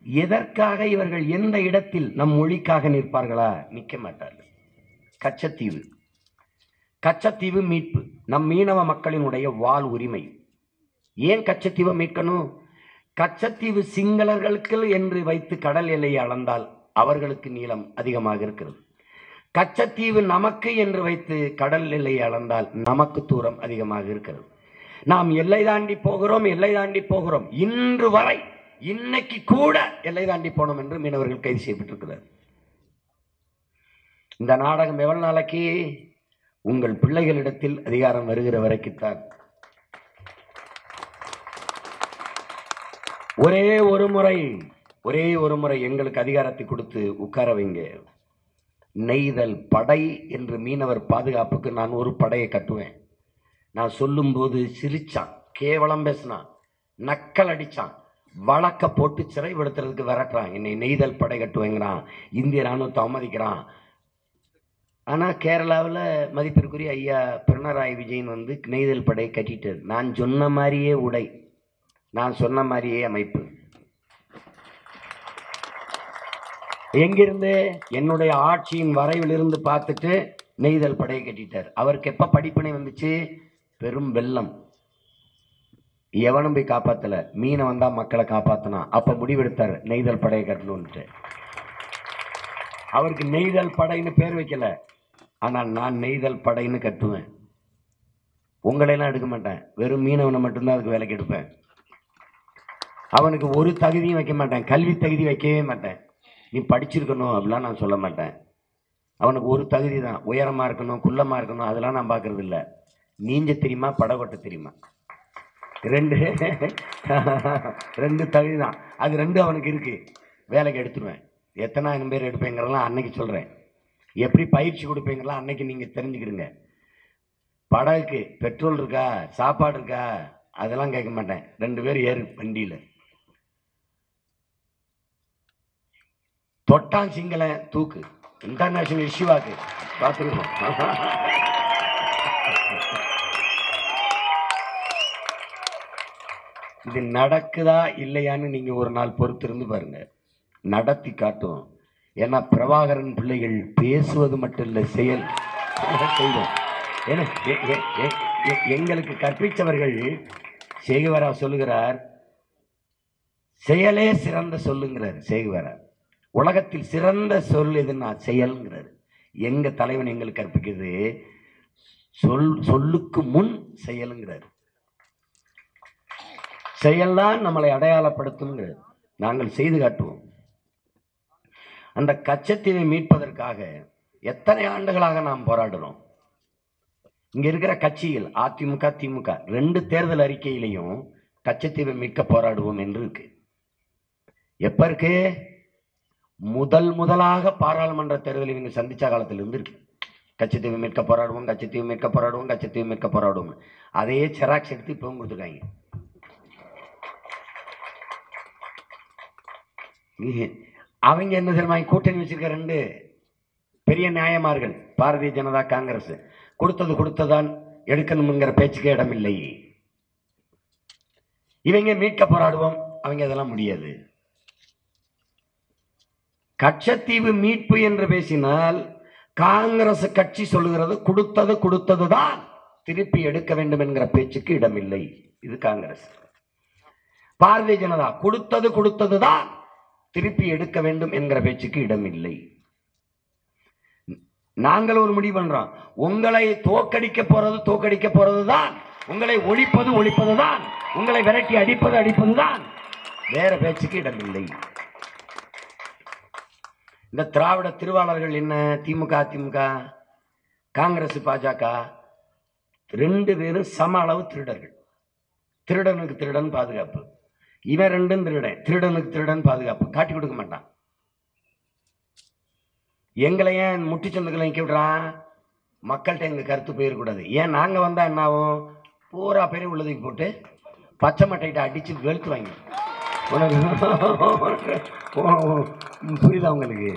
எதற்காக இவர்கள் எந்த இடத்தில் நம் மொழிக்காக நிற்பார்களா? நிற்க மாட்டார்கள். கச்சத்தீவு, கச்சத்தீவு மீட்பு நம் மீனவ மக்களினுடைய வாழ் உரிமை. ஏன் கச்சத்தீவை மீட்கணும்? கச்சத்தீவு சிங்களர்களுக்கு என்று வைத்து கடல் எல்லையை அளந்தால் அவர்களுக்கு நீளம் அதிகமாக இருக்கிறது. கச்சத்தீவு நமக்கு என்று வைத்து கடல் எல்லையை அளந்தால் நமக்கு தூரம் அதிகமாக இருக்கிறது. நாம் எல்லை தாண்டி போகிறோம், எல்லை தாண்டி போகிறோம். இன்று வரை இன்னைக்கு கூட எல்லை தாண்டி போனோம் என்று மீனவர்கள் கைது செய்யப்பட்டிருக்கிறார். இந்த நாடகம் எவ்வளவு நாளைக்கு? உங்கள் பிள்ளைகளிடத்தில் அதிகாரம் வருகிற வரைக்குத்தான். ஒரே ஒரு முறை எங்களுக்கு அதிகாரத்தை கொடுத்து உட்கார வைங்க. நெய்தல் படை என்று மீனவர் பாதுகாப்புக்கு நான் ஒரு படையை கட்டுவேன். நான் சொல்லும்போது சிரிச்சான், கேவலம் பேசினான், நக்கல் அடிச்சான், வழக்க போட்டு சிறைப்படுத்துறதுக்கு விரட்டுறான். என்னை நெய்தல் படை கட்டுவேங்கிறான், இந்திய ராணுவத்தை அவமதிக்கிறான். ஆனால் கேரளாவில் மதிப்பிற்குரிய ஐயா பினராயி விஜயன் வந்து நெய்தல் படை கட்டிட்டார். நான் சொன்ன மாதிரியே உடை, நான் சொன்ன மாதிரியே அமைப்பு. எங்கிருந்து? என்னுடைய ஆட்சியின் வரைவில் இருந்து பார்த்துட்டு நெய்தல் படையை கட்டிட்டார். அவருக்கு எப்ப படிப்பினை வந்துச்சு? பெரும் வெள்ளம், எவனும் போய் காப்பாத்தல, மீனை வந்தா மக்களை காப்பாத்தினா. அப்ப முடிவெடுத்தார் நெய்தல் படையை கட்டணும்ட்டு. அவருக்கு நெய்தல் படைன்னு பேர் வைக்கல, ஆனால் நான் நெய்தல் படைன்னு கட்டுவேன். உங்களையெல்லாம் எடுக்க மாட்டேன், வெறும் மீனவனை மட்டும்தான் அதுக்கு வேலைக்கு எடுப்பேன். அவனுக்கு ஒரு தகுதியும் வைக்க மாட்டேன், கல்வி தகுதி வைக்கவே மாட்டேன். நீ படிச்சிருக்கணும் அப்படிலாம் நான் சொல்ல மாட்டேன். அவனுக்கு ஒரு தகுதி தான், உயரமா இருக்கணும், குள்ளமா இருக்கணும், அதெல்லாம் நான் பார்க்கறது இல்லை. நீஞ்ச தெரியுமா, படகோட்ட தெரியுமா, ரெண்டு தகுதி தான். அது ரெண்டு அவனுக்கு இருக்கு, வேலைக்கு எடுத்துருவேன். எத்தனாயிரம் பேர் எடுப்பேங்கிறலாம் அன்னைக்கு சொல்றேன். எப்படி பயிற்சி கொடுப்பேங்கிறலாம் அன்னைக்கு நீங்க தெரிஞ்சுக்கிறீங்க. படகுக்கு பெட்ரோல் இருக்கா, சாப்பாடு இருக்கா, அதெல்லாம் கேட்க மாட்டேன். 2 பேர் ஏறு வண்டியில. தொட்டான் சிங்கள தூக்கு, இன்டர்நேஷனல் இஷ்யூவாக்கு பார்த்துருக்கோம். இது நடக்குதா இல்லையான்னு நீங்க ஒரு நாள் பொறுத்திருந்து பாருங்க, நடத்தி காட்டும். ஏன்னா பிரபாகரன் பிள்ளைகள் பேசுவது மட்டும் இல்லை, செயல் செய்வோம். ஏன்னா எங்களுக்கு கற்பித்தவர்கள் சேகுவரா சொல்லுகிறார், செயலே சிறந்த சொல்லுங்கிறார் சேகுவரா. உலகத்தில் சிறந்த சொல் எதுன்னா செயல்ங்கிறார். எங்க தலைவன் எங்களுக்கு கற்பிக்கிறது சொல்லுக்கு முன் செயலுங்கிறார். செயல்தான் நம்மளை அடையாளப்படுத்துங்கிறது. நாங்கள் செய்து காட்டுவோம். அந்த கச்சத்தீவை மீட்பதற்காக எத்தனை ஆண்டுகளாக நாம் போராடுறோம். இங்க இருக்கிற கட்சிகள் அதிமுக திமுக 2 தேர்தல் அறிக்கையிலையும் கச்சத்தீவை மீட்க போராடுவோம் என்று இருக்கு. எப்ப இருக்கு? முதலாக பாராளுமன்ற தேர்தலில் இவங்க சந்திச்ச காலத்திலிருந்து இருக்கு. கச்சத்தீவை மீட்க போராடுவோம், கச்சத்தீவு மீட்க போராடுவோம், கச்சத்தீவு மீட்க போராடுவோம். அதையே செராக்ஸ் எடுத்து இப்பவும் கொடுத்துருக்காங்க. அவங்க என்ன தெரியுமா, கூட்டணி வச்சிருக்க 2 பெரிய நியாயமார்கள் பாரதிய ஜனதா காங்கிரஸ். கொடுத்ததான் எடுக்கணும்ங்கிற பேச்சுக்கே இடமில்லை. இவங்க மீட்க போராடுவோம், அவங்க அதெல்லாம் முடியாது. கச்சத்தீவு மீட்பு என்று பேசினால் காங்கிரஸ் கட்சி சொல்லுகிறது கொடுத்ததுதான் திருப்பி எடுக்க வேண்டும் என்கிற பேச்சுக்கு இடமில்லை. இது காங்கிரஸ். பாரதிய ஜனதா கொடுத்ததுதான் திருப்பி எடுக்க வேண்டும் என்கிற பேச்சுக்கு இடமில்லை. நாங்கள் ஒரு முடிவு பண்றோம், உங்களை தோக்கடிக்க போறதுதான், உங்களை ஒழிப்பதுதான், உங்களை விரட்டி அடிப்பதுதான், வேற பேச்சுக்கு இடமில்லை. இந்த திராவிட திருவாளர்கள் என்ன, திமுக அதிமுக காங்கிரஸ் பாஜக 2 பேரும் சம அளவு திருடர்கள். திருடனுக்கு திருடன் பாதுகாப்பு. இவன் 2 திருடன், திருடனுக்கு திருடன் பாதுகாப்பு காட்டி கொடுக்க மாட்டான். எங்களை ஏன் முட்டிச்சந்துக்களை நிக்க விடுறான்? மக்கள்கிட்ட எங்க கருத்து போயிடக்கூடாது. ஏன் நாங்க வந்தா என்ன ஆகும்? பூரா பேரையும் உள்ளதுக்கு போட்டு பச்சை மட்டையிட்ட அடிச்சு வெளுத்து வாங்கி. புரியுதா உங்களுக்கு?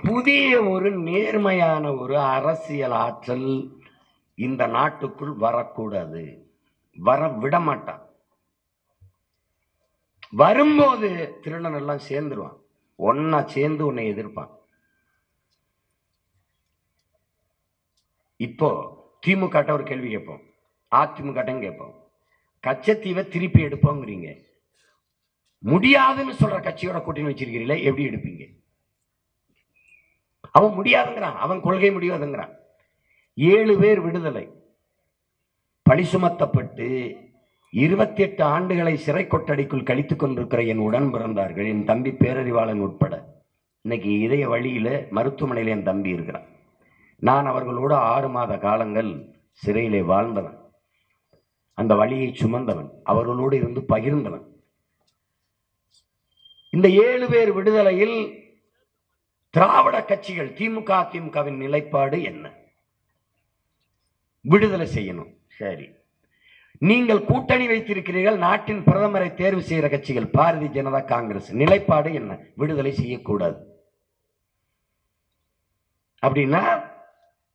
புதிய ஒரு நேர்மையான ஒரு அரசியல் ஆற்றல் இந்த நாட்டுக்குள் வரக்கூடாது, வர விட மாட்டான். வரும்போது திருடன் எல்லாம் சேர்ந்துருவான், ஒன்னா சேர்ந்து உன்னை எதிர்ப்பான். இப்போ திமுக ஒரு கேள்வி கேட்போம், அதிமுக கேட்போம், கச்சத்தீவை திருப்பி எடுப்போங்கிறீங்க, முடியாதுன்னு சொல்ற கட்சியோட கூட்டணி வச்சிருக்கிறீங்களே, எப்படி எடுப்பீங்க? அவன் முடியாதுங்கிறான், அவன் கொள்கை முடியாதுங்கிறான். 7 பேர் விடுதலை, பழி சுமத்தப்பட்டு 28 ஆண்டுகளை சிறை கொட்டடிக்குள் கழித்துக் கொண்டிருக்கிற என் உடன் பிறந்தார்கள், என் தம்பி பேரறிவாளன் உட்பட இன்னைக்கு இதய வழியில மருத்துவமனையில் என் தம்பி இருக்கிறான். நான் அவர்களோடு 6 மாத காலங்கள் சிறையிலே வாழ்ந்தவன், அந்த வழியை சுமந்தவன், அவர்களோடு இருந்து பகிர்ந்தவன். இந்த 7 பேர் விடுதலையில் திராவிட கட்சிகள் திமுக அதிமுகவின் நிலைப்பாடு என்ன? விடுதலை செய்யணும், சரி. நீங்கள் கூட்டணி வைத்திருக்கிறீர்கள், நாட்டின் பிரதமரை தேர்வு செய்கிற கட்சிகள் பாரதிய ஜனதா காங்கிரஸ், நிலைப்பாடு என்ன? விடுதலை செய்யக்கூடாது. அப்படின்னா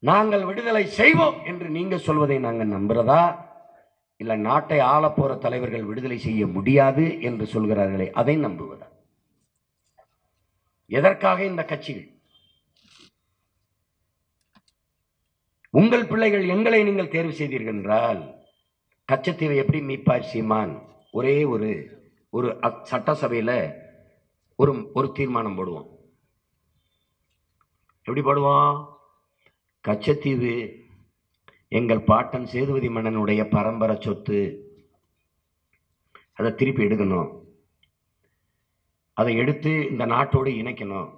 நாங்கள் விடுதலை செய்வோம் என்று நீங்க சொல்வதை நாங்கள் நம்புறதா, இல்ல நாட்டை ஆள போற தலைவர்கள் விடுதலை செய்ய முடியாது என்று சொல்கிறார்களே அதை நம்புவதா? எதற்காக இந்த கட்சிகள்? உங்கள் பிள்ளைகள் எங்களை நீங்கள் தேர்வு செய்தீர்கள் என்றால் கச்சத்தீவை எப்படி மீட்பார் சீமான்? ஒரே ஒரு சட்டசபையில ஒரு தீர்மானம் போடுவோம். எப்படி போடுவோம்? கச்சத்தீவு எங்கள் பாட்டன் சேதுபதி மன்னனுடைய பரம்பரை சொத்து, அதை திருப்பி எடுக்கணும், அதை எடுத்து இந்த நாட்டோடு இணைக்கணும்.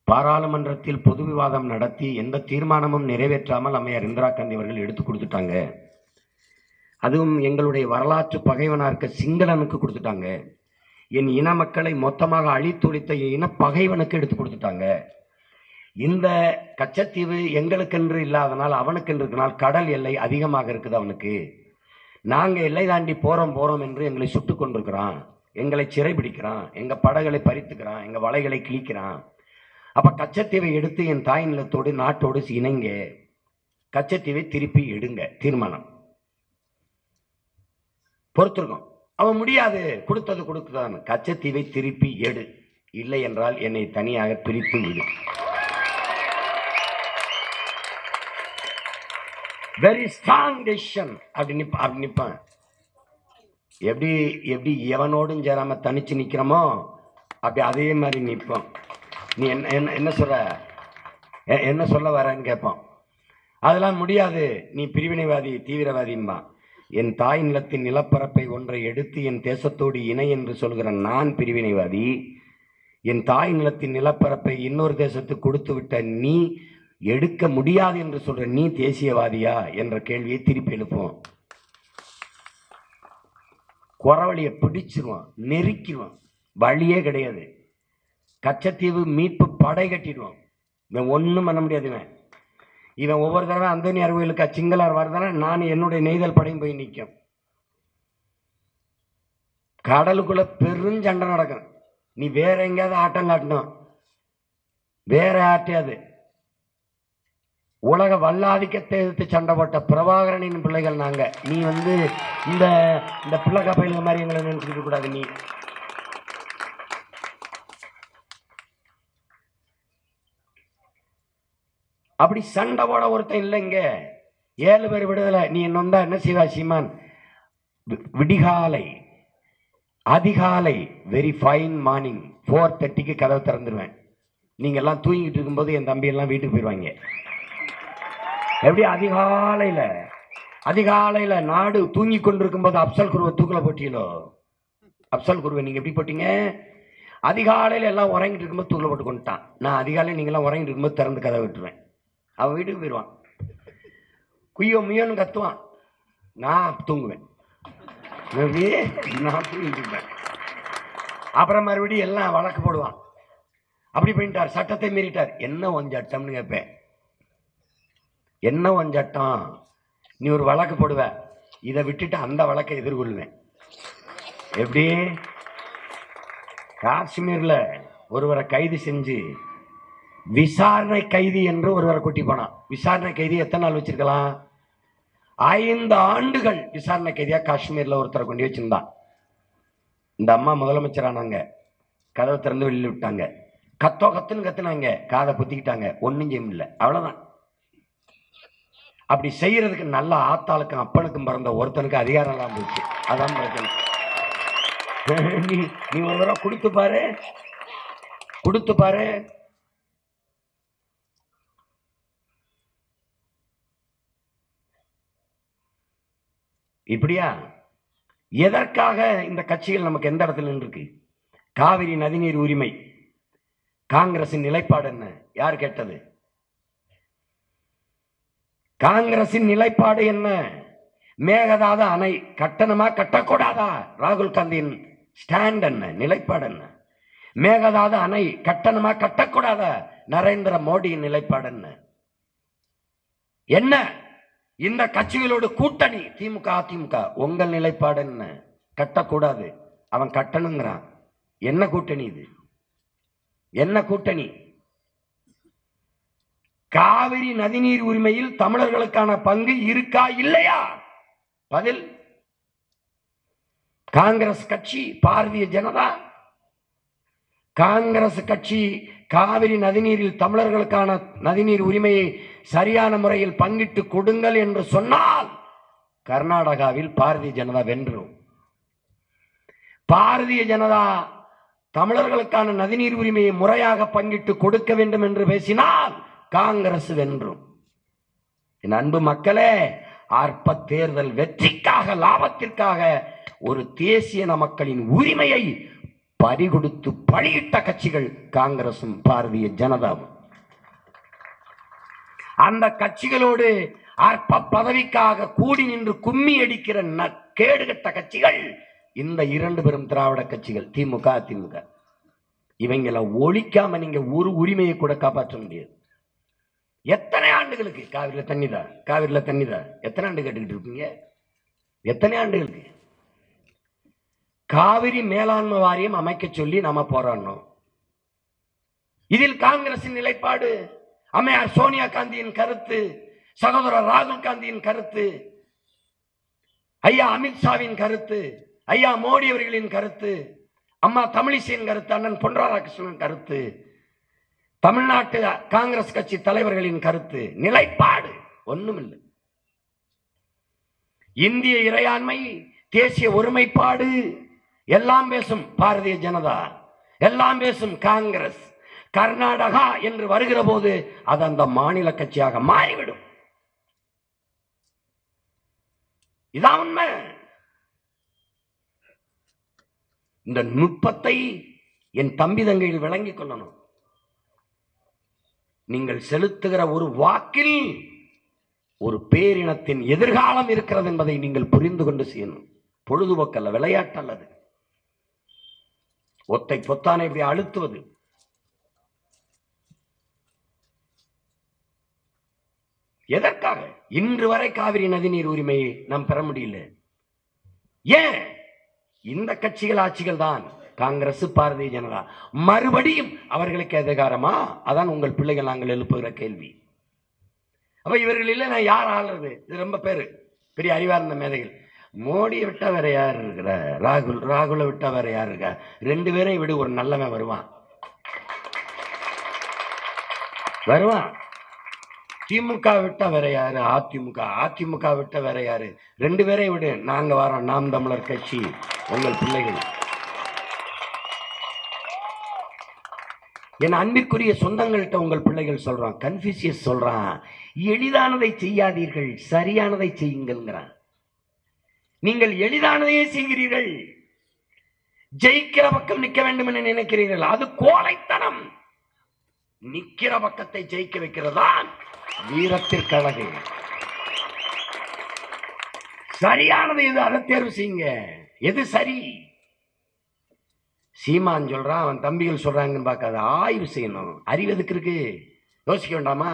பாராளுமன்றத்தில் பொது விவாதம் நடத்தி எந்த தீர்மானமும் நிறைவேற்றாமல் அம்மையார் இந்திரா காந்தி அவர்கள் எடுத்து கொடுத்துட்டாங்க. அதுவும் எங்களுடைய வரலாற்று பகைவனாக இருக்க சிங்களனுக்கு கொடுத்துட்டாங்க. என் இன மக்களை மொத்தமாக அழித்தொழித்த இன பகைவனுக்கு எடுத்து கொடுத்துட்டாங்க. இந்த கச்சத்தீவு எங்களுக்கென்று இல்லாதனால் அவனுக்கென்று இருக்கனால் கடல் எல்லை அதிகமாக இருக்குது அவனுக்கு. நாங்கள் எல்லை தாண்டி போறோம் என்று எங்களை சுட்டு கொண்டிருக்கிறான், எங்களை சிறைபிடிக்கிறான், எங்க படகளை பறித்துக்கிறான், எங்க வலைகளை கிழிக்கிறான். அப்ப கச்சத்தீவை எடுத்து என் தாய் நிலத்தோடு நாட்டோடு இணைங்க, கச்சத்தீவை திருப்பி எடுங்க. தீர்மானம் பொறுத்திருக்கோம். அவன் முடியாது, கொடுத்தது கொடுக்குதான், கச்சத்தீவை திருப்பி எடு, இல்லை என்றால் என்னை தனியாக பிரித்து விடு. Very strong decision. அப்படி நிற்பான். எப்படி எவனோடும் சேராம தனிச்சு நிக்கிறோமோ அப்படி அதே மாதிரி நிற்போம். நீ என்ன சொல்ற, என்ன சொல்ல வரன்னு கேட்போம். அதெல்லாம் முடியாது, நீ பிரிவினைவாதி தீவிரவாதிம்பா. என் தாய் நிலத்தின் நிலப்பரப்பை ஒன்றை எடுத்து என் தேசத்தோடு இணை என்று சொல்கிற நான் பிரிவினைவாதி. என் தாய் நிலத்தின் நிலப்பரப்பை இன்னொரு தேசத்துக்கு கொடுத்து விட்ட நீ எடுக்க முடியாது என்று சொல்ற நீ தேசியவாதியா என்ற கேள்வியை திருப்பி எழுப்புவோம். குறவழியை பிடிச்சிருவான், நெருக்கிடுவான், வழியே கிடையாது. கச்சத்தீவு மீட்பு படை கட்டிடுவான். இவன் ஒன்றும் பண்ண முடியாது. இவன் ஒவ்வொரு தடவை அந்தோனியார் கோயிலுக்கு சிங்களார் வரதானே நான் என்னுடைய நெய்தல் படையும் போய் நிற்கும். கடலுக்குள்ள பெருஞ்சண்டை நடக்கும். நீ வேற எங்கேயாவது ஆட்டம் காட்டணும், வேற ஆட்டையாது. உலக வல்லாதிக்கத்தை எதிர்த்து சண்டை போட்ட பிரபாகரனின் பிள்ளைகள் நாங்க. நீ இந்த பிள்ளை கப்பையில மாதிரி எங்களை நினைச்சுக்க கூடாது. நீ அப்படி சண்டை போட ஒருத்தன் இல்லைங்க. 7 பேர் விடுதலை. நீ என்ன செய்வா சீமான்? விடிகாலை அதிகாலை வெரி ஃபைன் மார்னிங் 4:30க்கு கதவை திறந்துருவேன். நீங்க எல்லாம் தூங்கிட்டு இருக்கும்போது என் தம்பி எல்லாம் வீட்டுக்கு போயிடுவாங்க. எப்படி அதிகாலையில நாடு தூங்கி கொண்டிருக்கும் போது அப்சல் குருவை தூக்கல போட்டீங்களோ? அப்சல் குருவை நீங்க எப்படி போட்டீங்க? அதிகாலையில எல்லாம் உறங்கிட்டு இருக்கும்போது தூக்கல போட்டு கொண்டுட்டான். நான் அதிகாலையில் நீங்க எல்லாம் உறங்கிட்டு இருக்கும்போது திறந்து கதை விட்டுருவேன். அவன் வீட்டுக்கு போயிடுவான். குய்யோ முயோன்னு கத்துவான், நான் தூங்குவேன். நான் தூங்கிட்டு இருப்பேன். அப்புறம் மறுபடியும் எல்லாம் வழக்கு போடுவான். அப்படி பண்ணிட்டார், சட்டத்தை மீறிட்டார். என்ன உன் சட்டம்னு கேட்பேன். என்ன உன் சட்டம்? நீ ஒரு வழக்கு போடுவ, இதை விட்டுட்டு அந்த வழக்கை எதிர்கொள்வேன். எப்படி? காஷ்மீர்ல ஒருவரை கைது செஞ்சு விசாரணை கைதி என்று ஒருவரை கூட்டி போனான். விசாரணை கைதி எத்தனை நாள் வச்சிருக்கலாம்? 5 ஆண்டுகள் விசாரணை கைதியா காஷ்மீர்ல ஒருத்தரை கொண்டு வச்சிருந்தான். இந்த அம்மா முதலமைச்சரானாங்க, கதவை திறந்து வெளியில் விட்டாங்க, கத்துன்னு கத்துனாங்க, காதை புத்திக்கிட்டாங்க, ஒன்னும் செய்ய முடியல, அவ்வளவுதான். அப்படி செய்யறதுக்கு நல்ல ஆத்தாளுக்கும் அப்பனுக்கும் பிறந்த ஒருத்தனுக்கு அதிகாரம் எல்லாம் போச்சு. அதான் பிரச்சனை. நீ ஒரு தடவை கொடுத்து பாரு. இப்படியா? எதற்காக இந்த கட்சிகள் நமக்கு எந்த இடத்துல இருக்கு? காவிரி நதிநீர் உரிமை, காங்கிரசின் நிலைப்பாடு என்ன? யார் கேட்டது? காங்கிரசின் நிலைப்பாடு என்ன? மேகதாது அணை கட்டணமா கட்டக்கூடாதா? ராகுல் காந்தியின் ஸ்டாண்ட் என்ன, நிலைப்பாடு என்ன? மேகதாது அணை கட்டணமா கட்டக்கூடாதா? நரேந்திர மோடியின் நிலைப்பாடு என்ன? என்ன இந்த கட்சிகளோடு கூட்டணி திமுக அதிமுக, உங்கள் நிலைப்பாடு என்ன? கட்டக்கூடாது, அவன் கட்டணுங்கிறான். என்ன கூட்டணி இது? என்ன கூட்டணி? காவிரி நதிநீர் உரிமையில் தமிழர்களுக்கான பங்கு இருக்கா இல்லையா? பதில். காங்கிரஸ் கட்சி, பாரதிய ஜனதா, காங்கிரஸ் கட்சி காவிரி நதிநீரில் தமிழர்களுக்கான நதிநீர் உரிமையை சரியான முறையில் பங்கிட்டு கொடுங்கள் என்று சொன்னால் கர்நாடகாவில் பாரதிய ஜனதா வென்றும். பாரதிய ஜனதா தமிழர்களுக்கான நதிநீர் உரிமையை முறையாக பங்கிட்டு கொடுக்க வேண்டும் என்று பேசினால் காங்கிரஸ் வென்றும். என் அன்பு மக்களே, அற்ப தேர்தல் வெற்றிக்காக, லாபத்திற்காக ஒரு தேசிய மக்களின் உரிமையை பறிகொடுத்து பழியிட்ட கட்சிகள் காங்கிரசும் பாரதிய ஜனதாவும். அந்த கட்சிகளோடு அற்ப பதவிக்காக கூடி நின்று கும்மி அடிக்கிற கேடுகட்ட கட்சிகள் இந்த இரண்டு பெரும் திராவிட கட்சிகள், திமுக அதிமுக. இவங்களை ஒழிக்காம நீங்க ஒரு உரிமையை கூட காப்பாற்ற முடியாது. எத்தனை ஆண்டுகளுக்கு காவிரியில தண்ணிதான் எத்தனை ஆண்டு கேட்டுக்கிட்டு இருப்பீங்க? எத்தனை ஆண்டுகளுக்கு? காவிரி மேலாண்மை வாரியம் அமைக்க சொல்லி நாம போராடணும். இதில் காங்கிரசின் நிலைப்பாடு, அம்மையார் சோனியா காந்தியின் கருத்து, சகோதரர் ராகுல் காந்தியின் கருத்து, ஐயா அமித்ஷாவின் கருத்து, ஐயா மோடி அவர்களின் கருத்து, அம்மா தமிழிசையின் கருத்து, அண்ணன் பொன் ராதாகிருஷ்ணன் கருத்து, தமிழ்நாட்டு காங்கிரஸ் கட்சி தலைவர்களின் கருத்து, நிலைப்பாடு ஒண்ணுமில்லை. இந்திய இறையாண்மை, தேசிய ஒருமைப்பாடு எல்லாம் பேசும் பாரதிய ஜனதா, எல்லாம் பேசும் காங்கிரஸ். கர்நாடகா என்று வருகிற போது அது அந்த மாநில கட்சியாக மாறிவிடும். இதான் உண்மை. இந்த நுட்பத்தை என் தம்பி தங்கையில் விளங்கிக் கொள்ளணும். நீங்கள் செலுத்துகிற ஒரு வாக்கில் ஒரு பேரினத்தின் எதிர்காலம் இருக்கிறது என்பதை நீங்கள் புரிந்து கொண்டு செய்யணும். பொழுதுபோக்கல்ல, விளையாட்டு அல்லது ஒத்தை பொத்தானை இப்படி அழுத்துவது. எதற்காக இன்று வரை காவிரி நதிநீர் உரிமையை நாம் பெற முடியல? ஏன்? இந்த கட்சிகள் ஆட்சிகள் தான், காங்கிரஸ் பாரதிய ஜனதா. மறுபடியும் அவர்களுக்கு அதிகாரமா? அதான் உங்கள் பிள்ளைகள் நாங்கள் எழுப்புகிற கேள்வி. அப்ப இவர்கள் இல்லை, நான் யார் ஆளுறது? இது ரொம்ப பேரு பெரிய அறிவார்ந்த மேதைகள். மோடியை விட்டா வேற யார் இருக்கிற? ராகுலை விட்டா வேற யார் இருக்கா? ரெண்டு பேரையும் விடு, ஒரு நல்லவன் வருவான். திமுக விட்டா வேற யாரு? அதிமுக விட்டா வேற யாரு? ரெண்டு பேரையும் விடு, நாங்க வரோம், நாம் தமிழர் கட்சி, உங்கள் பிள்ளைகள். என் அன்பிற்குரிய சொந்தங்கள்கிட்ட உங்கள் பிள்ளைகள் சொல்றான், கன்ஃபியூசியஸ் சொல்றான், எளிதானதை செய்யாதீர்கள், சரியானதை செய்யுங்கள்ங்கிறான். நீங்கள் எளிதானதையே செய்கிறீர்கள், ஜெயிக்கிற பக்கம் நிற்க வேண்டும் என்று நினைக்கிறீர்கள், அது கோழைத்தனம். நிக்கிற பக்கத்தை ஜெயிக்க வைக்கிறதான் வீரத்திற்கு அழகு. சரியானது எது, அதை தேர்வு செய்யுங்க. எது சரி? சீமான் சொல்றான், அவன் தம்பிகள் சொல்றாங்கன்னு பார்க்காத, ஆய்வு செய்யணும். அறிவு எதுக்கு இருக்கு? யோசிக்க வேண்டாமா?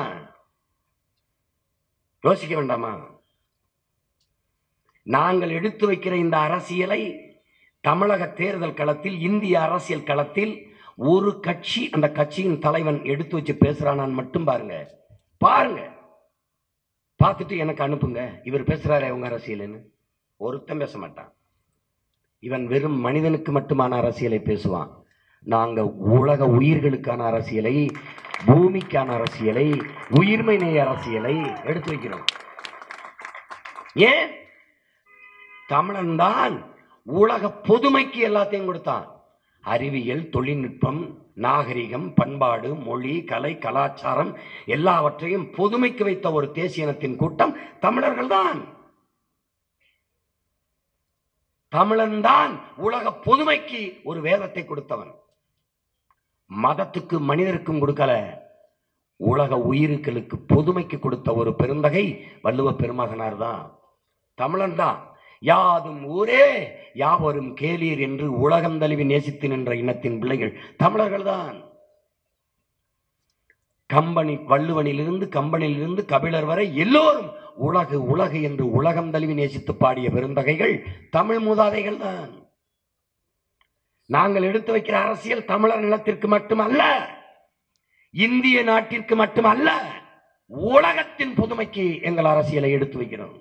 நாங்கள் எடுத்து வைக்கிற இந்த அரசியலை தமிழக தேர்தல் களத்தில், இந்திய அரசியல் களத்தில் ஒரு கட்சி, அந்த கட்சியின் தலைவன் எடுத்து வச்சு பேசுறானான்னு மட்டும் பாருங்க. பார்த்துட்டு எனக்கு அனுப்புங்க, இவர் பேசுறாரு உங்க அரசியல்னு. ஒருத்தன் பேச மாட்டான். இவன் வெறும் மனிதனுக்கு மட்டுமான அரசியலை பேசுவான். நாங்க உலக உயிர்களுக்கான அரசியலை, பூமிக்கான அரசியலை, உயிர்மை நேய அரசியலை எடுத்து வைக்கிறோம். ஏன்? தமிழன் தான் உலக பொதுமைக்கு எல்லாத்தையும் கொடுத்தான். அறிவியல், தொழில்நுட்பம், நாகரிகம், பண்பாடு, மொழி, கலை, கலாச்சாரம் எல்லாவற்றையும் பொதுமைக்கு வைத்த ஒரு தேசிய இனத்தின் கூட்டம் தமிழர்கள் தான். தமிழன் தான் உலக பொதுமைக்கு ஒரு வேதத்தை கொடுத்தவன். மதத்துக்கு மனிதருக்கும் கொடுக்கல, உலக உயிர்களுக்கு பொதுமைக்கு கொடுத்த ஒரு பெருந்தகை வள்ளுவ பெருமகனார் தான். தமிழன் தான். யாதும் ஊரே யாவரும் கேளீர் என்று உலகம் தழுவி நேசித்து நின்ற இனத்தின் பிள்ளைகள் தமிழர்கள் தான். வள்ளுவனிலிருந்து கம்பனிலிருந்து கபிலர் வரை எல்லோரும் உலகு உலகு என்று உலகம் தழுவி நேசித்து பாடிய பெருந்தகைகள் தமிழ் மூதாதைகள் தான். நாங்கள் எடுத்து வைக்கிற அரசியல் தமிழர் நிலத்திற்கு மட்டுமல்ல, இந்திய நாட்டிற்கு மட்டுமல்ல, உலகத்தின் பொதுமைக்கு எங்கள் அரசியலை எடுத்து வைக்கிறோம்.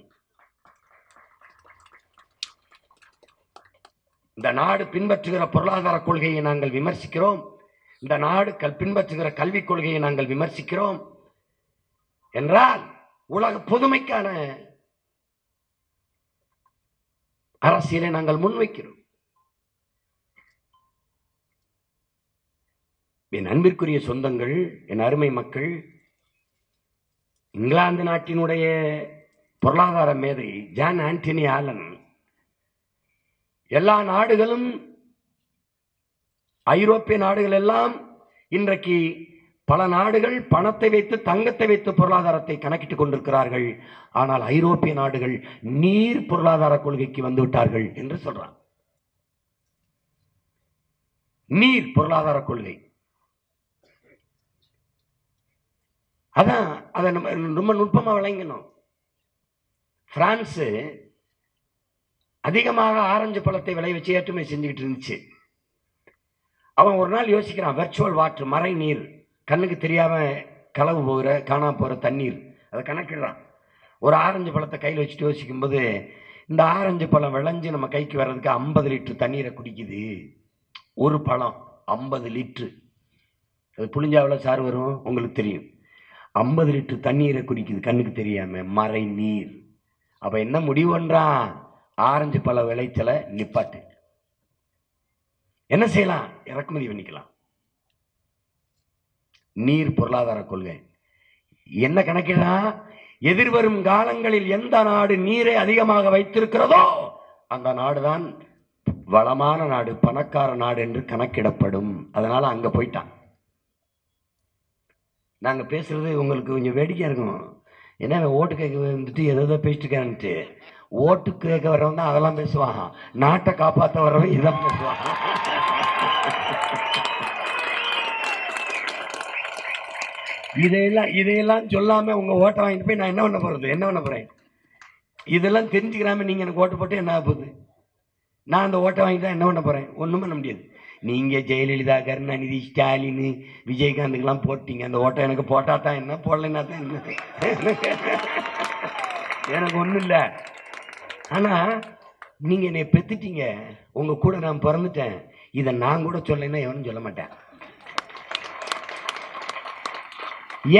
இந்த நாடு பின்பற்றுகிற பொருளாதார கொள்கையை நாங்கள் விமர்சிக்கிறோம். இந்த நாடு பின்பற்றுகிற கல்விக் கொள்கையை நாங்கள் விமர்சிக்கிறோம் என்றால் உலக பொதுமைக்கான அரசியலை நாங்கள் முன்வைக்கிறோம். என் அன்பிற்குரிய சொந்தங்கள், என் அருமை மக்கள், இங்கிலாந்து நாட்டினுடைய பொருளாதார மேதை ஜான் ஆண்டனி ஆலன் எல்லா நாடுகளும், ஐரோப்பிய நாடுகள் எல்லாம் இன்றைக்கு பல நாடுகள் பணத்தை வைத்து, தங்கத்தை வைத்து பொருளாதாரத்தை கணக்கிட்டுக் கொண்டிருக்கிறார்கள். ஆனால் ஐரோப்பிய நாடுகள் நீர் பொருளாதார கொள்கைக்கு வந்து விட்டார்கள் என்று சொல்றான். நீர் பொருளாதார கொள்கை அதான். அதை ரொம்ப நுட்பமா விளங்கணும். பிரான்ஸ் அதிகமாக ஆரஞ்சு பழத்தை விளை வச்சு ஏற்றுமதி செஞ்சுக்கிட்டு இருந்துச்சு. அவன் ஒரு நாள் யோசிக்கிறான், வெர்ச்சுவல் வாட்டர், மறை நீர், கண்ணுக்கு தெரியாம களவு போகிற காணாம போகிற தண்ணீர், அதை கணக்கிடுறான். ஒரு ஆரஞ்சு பழத்தை கையில் வச்சுட்டு யோசிக்கும் போது, இந்த ஆரஞ்சு பழம் விளைஞ்சு நம்ம கைக்கு வர்றதுக்கு 50 லிட்டர் தண்ணீரை குடிக்குது. ஒரு பழம் 50 லிட்டரு. அது புளிஞ்சாவில் சாறு வரும் உங்களுக்கு தெரியும். 50 லிட்டர் தண்ணீரை குடிக்குது கண்ணுக்கு தெரியாம, மறை நீர். அப்ப என்ன முடிவுன்றான்? ஆரஞ்சு பழ விளைச்சலை நிப்பாட்டு. என்ன செய்யலாம்? இறக்குமதி பண்ணிக்கலாம். நீர் பொருளாதார கொள்கை என்ன கணக்கிடா? எதிர்வரும் காலங்களில் எந்த நாடு நீரை அதிகமாக வைத்திருக்கிறதோ அந்த நாடுதான் வளமான நாடு, பணக்கார நாடு என்று கணக்கிடப்படும். அதனால அங்க போயிட்டான். நாங்க பேசுறது உங்களுக்கு கொஞ்சம் வேடிக்கையா இருக்கும். என்ன ஓட்டு கேட்க வந்துட்டு எதோ பேசிட்டு இருக்கான்ட்டு. ஓட்டு கேட்க வர்றவன் தான் அதெல்லாம் பேசுவான். நாட்டை காப்பாற்ற வர்றவன் இதான் பேசுவான். இதையெல்லாம் சொல்லாம உங்க ஓட்டை வாங்கிட்டு போய் நான் என்ன பண்ண போறேன்? இதெல்லாம் தெரிஞ்சுக்கிறாம நீங்க எனக்கு ஓட்டு போட்டு என்ன ஆகுது? நான் அந்த ஓட்டை வாங்கிட்டா என்ன பண்ண போறேன்? ஒண்ணும் பண்ண முடியாது. நீங்க ஜெயலலிதா, கருணாநிதி, ஸ்டாலின், விஜயகாந்துக்கெல்லாம் போட்டீங்க. அந்த ஓட்டை எனக்கு போட்டா தான் என்ன, போடலைன்னா தான் என்ன, எனக்கு ஒண்ணும் இல்லை. ஆனா நீங்க என்னை பெத்துட்டீங்க, உங்க கூட நான் பிறந்துட்டேன். இதை நான் கூட சொல்லலைன்னா எவனும் சொல்ல மாட்டேன்.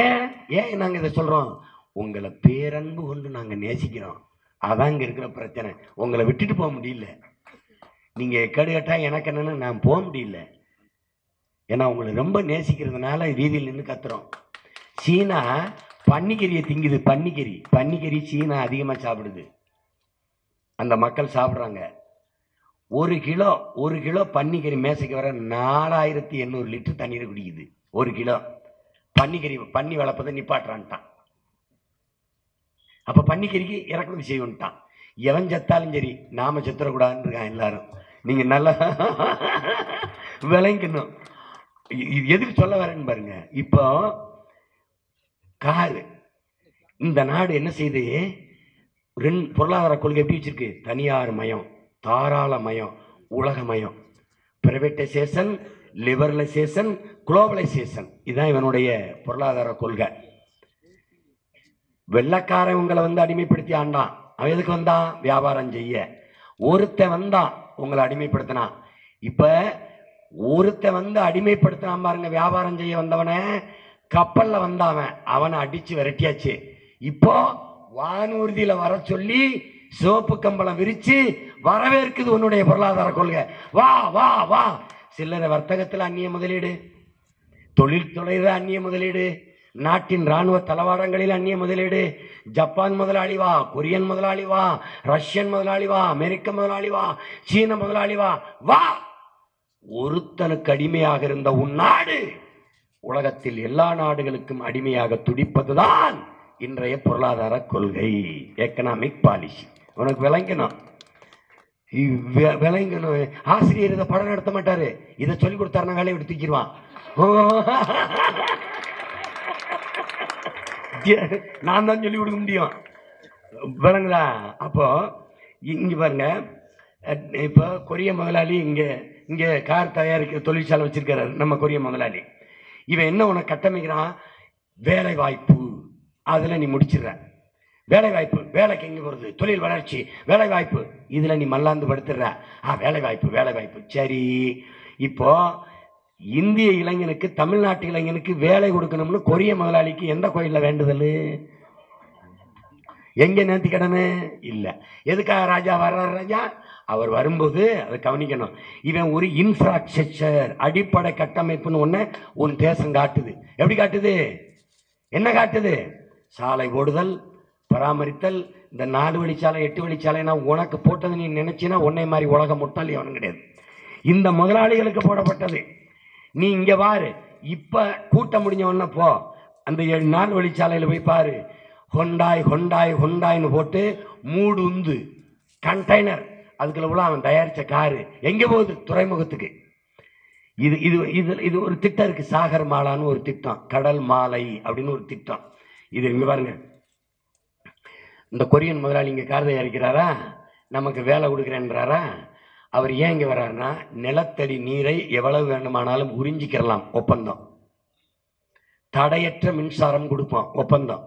ஏன் நாங்க இதை சொல்றோம்? உங்களை பேரன்பு கொண்டு நாங்க நேசிக்கிறோம். அதான் இங்க இருக்கிற பிரச்சனை. உங்களை விட்டுட்டு போக முடியல. நீங்க கேட்டா எனக்கு என்னன்னு நான் போக முடியல. ஏன்னா உங்களை ரொம்ப நேசிக்கிறதுனால வீதியில் நின்று கத்துறோம். சீனா பன்னிக்கறியை திங்குது. பன்னிக்கறி சீனா அதிகமா சாப்பிடுது. அந்த மக்கள் சாப்பிட்றாங்க. ஒரு கிலோ பன்னிக்கறி மேசைக்கு வர 4800 லிட்டர் தண்ணீர் குடிக்குது. ஒரு கிலோ பன்னி வளர்ப்பதை நிப்பாட்டுறான்ட்டான். அப்ப பன்னிக்கறிக்கு இறக்குமதி செய்யட்டான். எவன் செத்தாலும் சரி, நாம செத்துறக்கூடாதுன்னு இருக்கான் எல்லாரும். நீங்க நல்லா விளங்கணும். எதுக்கு சொல்ல வரேன்னு பாருங்க. இப்போ காரு, இந்த நாடு என்ன செய்யுது? பொருளாதார கொள்கை எப்படி வச்சிருக்கு? தனியார் மயம், தாராள மயம், உலக மயம், பிரைவேட்டைசேஷன், லிபரலைசேஷன், குளோபலைசேஷன். இதுதான் இவனுடைய பொருளாதார கொள்கை. வெள்ளக்காரன் உங்களை அடிமைப்படுத்தி ஆண்டான். அவன் எதுக்கு வந்தான்? வியாபாரம் செய்ய. ஒருத்தன் வந்தான் உங்களை அடிமைப்படுத்தினா. இப்ப ஒருத்த வந்து அடிமைப்படுத்தினான் பாருங்க, வியாபாரம் செய்ய வந்தவன கப்பல்ல வந்தவன் அவனை அடிச்சு விரட்டியாச்சு. இப்போ வானூர்தியில வர சொல்லி சிவப்பு கம்பளம் விரிச்சு வரவேற்குது உன்னுடைய பொருளாதார கொள்கை. வா வா வா. சில்லறை வர்த்தகத்தில் அந்நிய முதலீடு, தொழில்துறையில் அந்நிய முதலீடு, நாட்டின் ராணுவ தளவாடங்களில் அந்நிய முதலீடு. ஜப்பான் முதலாளி வா, கொரியன் முதலாளி வா, ரஷ்யன் முதலாளி வா, அமெரிக்க முதலாளி வா, சீன முதலாளி வா வா. ஒருத்தனுக்கு அடிமையாக இருந்த உன் நாடு உலகத்தில் எல்லா நாடுகளுக்கும் அடிமையாக துடிப்பதுதான் இன்றைய பொருளாதார கொள்கை, எக்கனாமிக் பாலிசி. உனக்கு விளங்கணும், விளங்கணும். ஆசிரியர் இதை படம் நடத்த மாட்டாரு, இதை சொல்லி கொடுத்தாருன்னா வேலையை விட்டு தூக்கிடுவான். நான் தான் சொல்லி கொடுக்க முடியும், விளங்குதா? அப்போ இங்க பாருங்க, இப்போ கொரிய முதலாளி இங்க கார் தயாரிக்கிற தொழிற்சாலை வச்சிருக்காரு நம்ம கொரிய முதலாளி. இவன் என்ன உனக்கு கட்டமைக்கிறான்? வேலை வாய்ப்பு, அதுல நீ முடிச்சிடுற. வேலை வாய்ப்பு, வேலைக்கு எங்க போறது, தொழில் வளர்ச்சி, வேலை வாய்ப்பு, இதுல நீ மல்லாந்து படுத்துடுற. வேலை வாய்ப்பு, வேலை வாய்ப்பு. சரி, இப்போ இந்திய இளைஞனுக்கு, தமிழ்நாட்டு இளைஞனுக்கு வேலை கொடுக்கணும்னு கொரிய முதலாளிக்கு எந்த கோயில்ல வேண்டுதல்? எங்க நேர்த்தி கடனு இல்ல. எதுக்காக ராஜா வர்றார்? ராஜா அவர் வரும்போது அதை கவனிக்கணும். இவன் ஒரு இன்ஃப்ராஸ்ட்ரக்சர், அடிப்படை கட்டமைப்புன்னு ஒண்ணு உன் தேசம் காட்டுது. எப்படி காட்டுது? என்ன காட்டுது? சாலை ஓடுதல், பராமரித்தல். இந்த 4 வழிச்சாலை 8 வழிச்சாலைனா உனக்கு போட்டது நீ நினைச்சினா உன்னை மாதிரி உலக முட்டாள் எவனும் கிடையாது. இந்த முதலாளிகளுக்கு போடப்பட்டது. நீ இங்க பாரு, இப்ப கூட்டம் முடிஞ்ச உடனே போ, அந்த 4 வழிச்சாலையில போய் பாரு. ஹொண்டாய் ஹொண்டாய் ஹொண்டாய்னு போட்டு மூடு உந்து கண்டெய்னர், அதுக்குள்ள உள்ள அவன் தயாரிச்ச காரு எங்க போகுது? துறைமுகத்துக்கு. இது இது இது இது ஒரு திட்டம் இருக்கு, சாகர் மாலான்னு ஒரு திட்டம், கடல் மாலை அப்படின்னு ஒரு திட்டம். இது இங்க பாருங்க, இந்த கொரியன் முதலாளி இங்க கார் தயாரிக்கிறாரா, நமக்கு வேலை கொடுக்குறேன்றாரா. அவர் ஏன் இங்க வர்றாருன்னா, நிலத்தடி நீரை எவ்வளவு வேண்டுமானாலும் உறிஞ்சிக்கிறலாம், ஒப்பந்தம். தடையற்ற மின்சாரம் கொடுப்போம், ஒப்பந்தம்.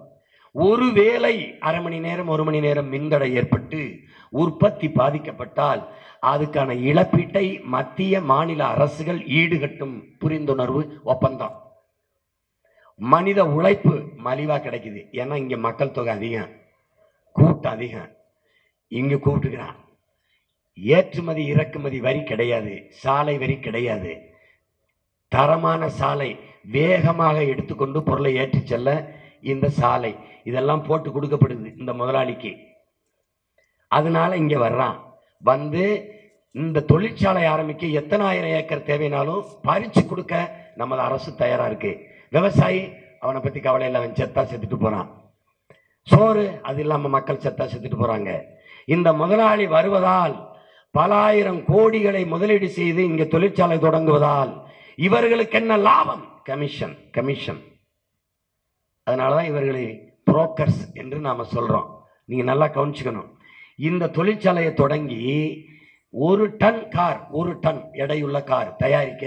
ஒரு வேளை 1/2 மணி நேரம் 1 மணி நேரம் மின்தடை ஏற்பட்டு உற்பத்தி பாதிக்கப்பட்டால் அதுக்கான இழப்பீட்டை மத்திய மாநில அரசுகள் ஈடுகட்டும், புரிந்துணர்வு ஒப்பந்தம். மனித உழைப்பு மலிவா கிடைக்குது. ஏன்னா இங்க மக்கள் தொகை அதிகம், கூட்டம் அதிகம். இங்க கூப்பிட்டுக்கிறான். ஏற்றுமதி இறக்குமதி வரி கிடையாது, சாலை வரி கிடையாது. தரமான சாலை, வேகமாக எடுத்துக்கொண்டு பொருளை ஏற்றி செல்ல இந்த சாலை, இதெல்லாம் போட்டு கொடுக்கப்படுது இந்த முதலாளிக்கு. அதனால இங்க வர்றான். வந்து இந்த தொழிற்சாலை ஆரம்பிக்க எத்தனை ஆயிரம் ஏக்கர் தேவைனாலும் பறிச்சு கொடுக்க நமது அரசு தயாரா இருக்கு. விவசாயி அவனை பத்தி கவலை இல்லை, அவன் செத்தா செத்துட்டு போறான். சோறு அது இல்லாம மக்கள் செத்தா செத்துட்டு போறாங்க. இந்த முதலாளி வருவதால் பல ஆயிரம் கோடிகளை முதலீடு செய்து இங்க தொழிற்சாலை தொடங்குவதால் இவர்களுக்கு என்ன லாபம்? Commission, commission. அதனாலதான் இவர்களை புரோக்கர்ஸ் என்று நாம சொல்றோம். நீங்க நல்லா கவனிச்சுக்கணும். இந்த தொழிற்சாலையை தொடங்கி 1 டன் கார், 1 டன் எடையுள்ள கார் தயாரிக்க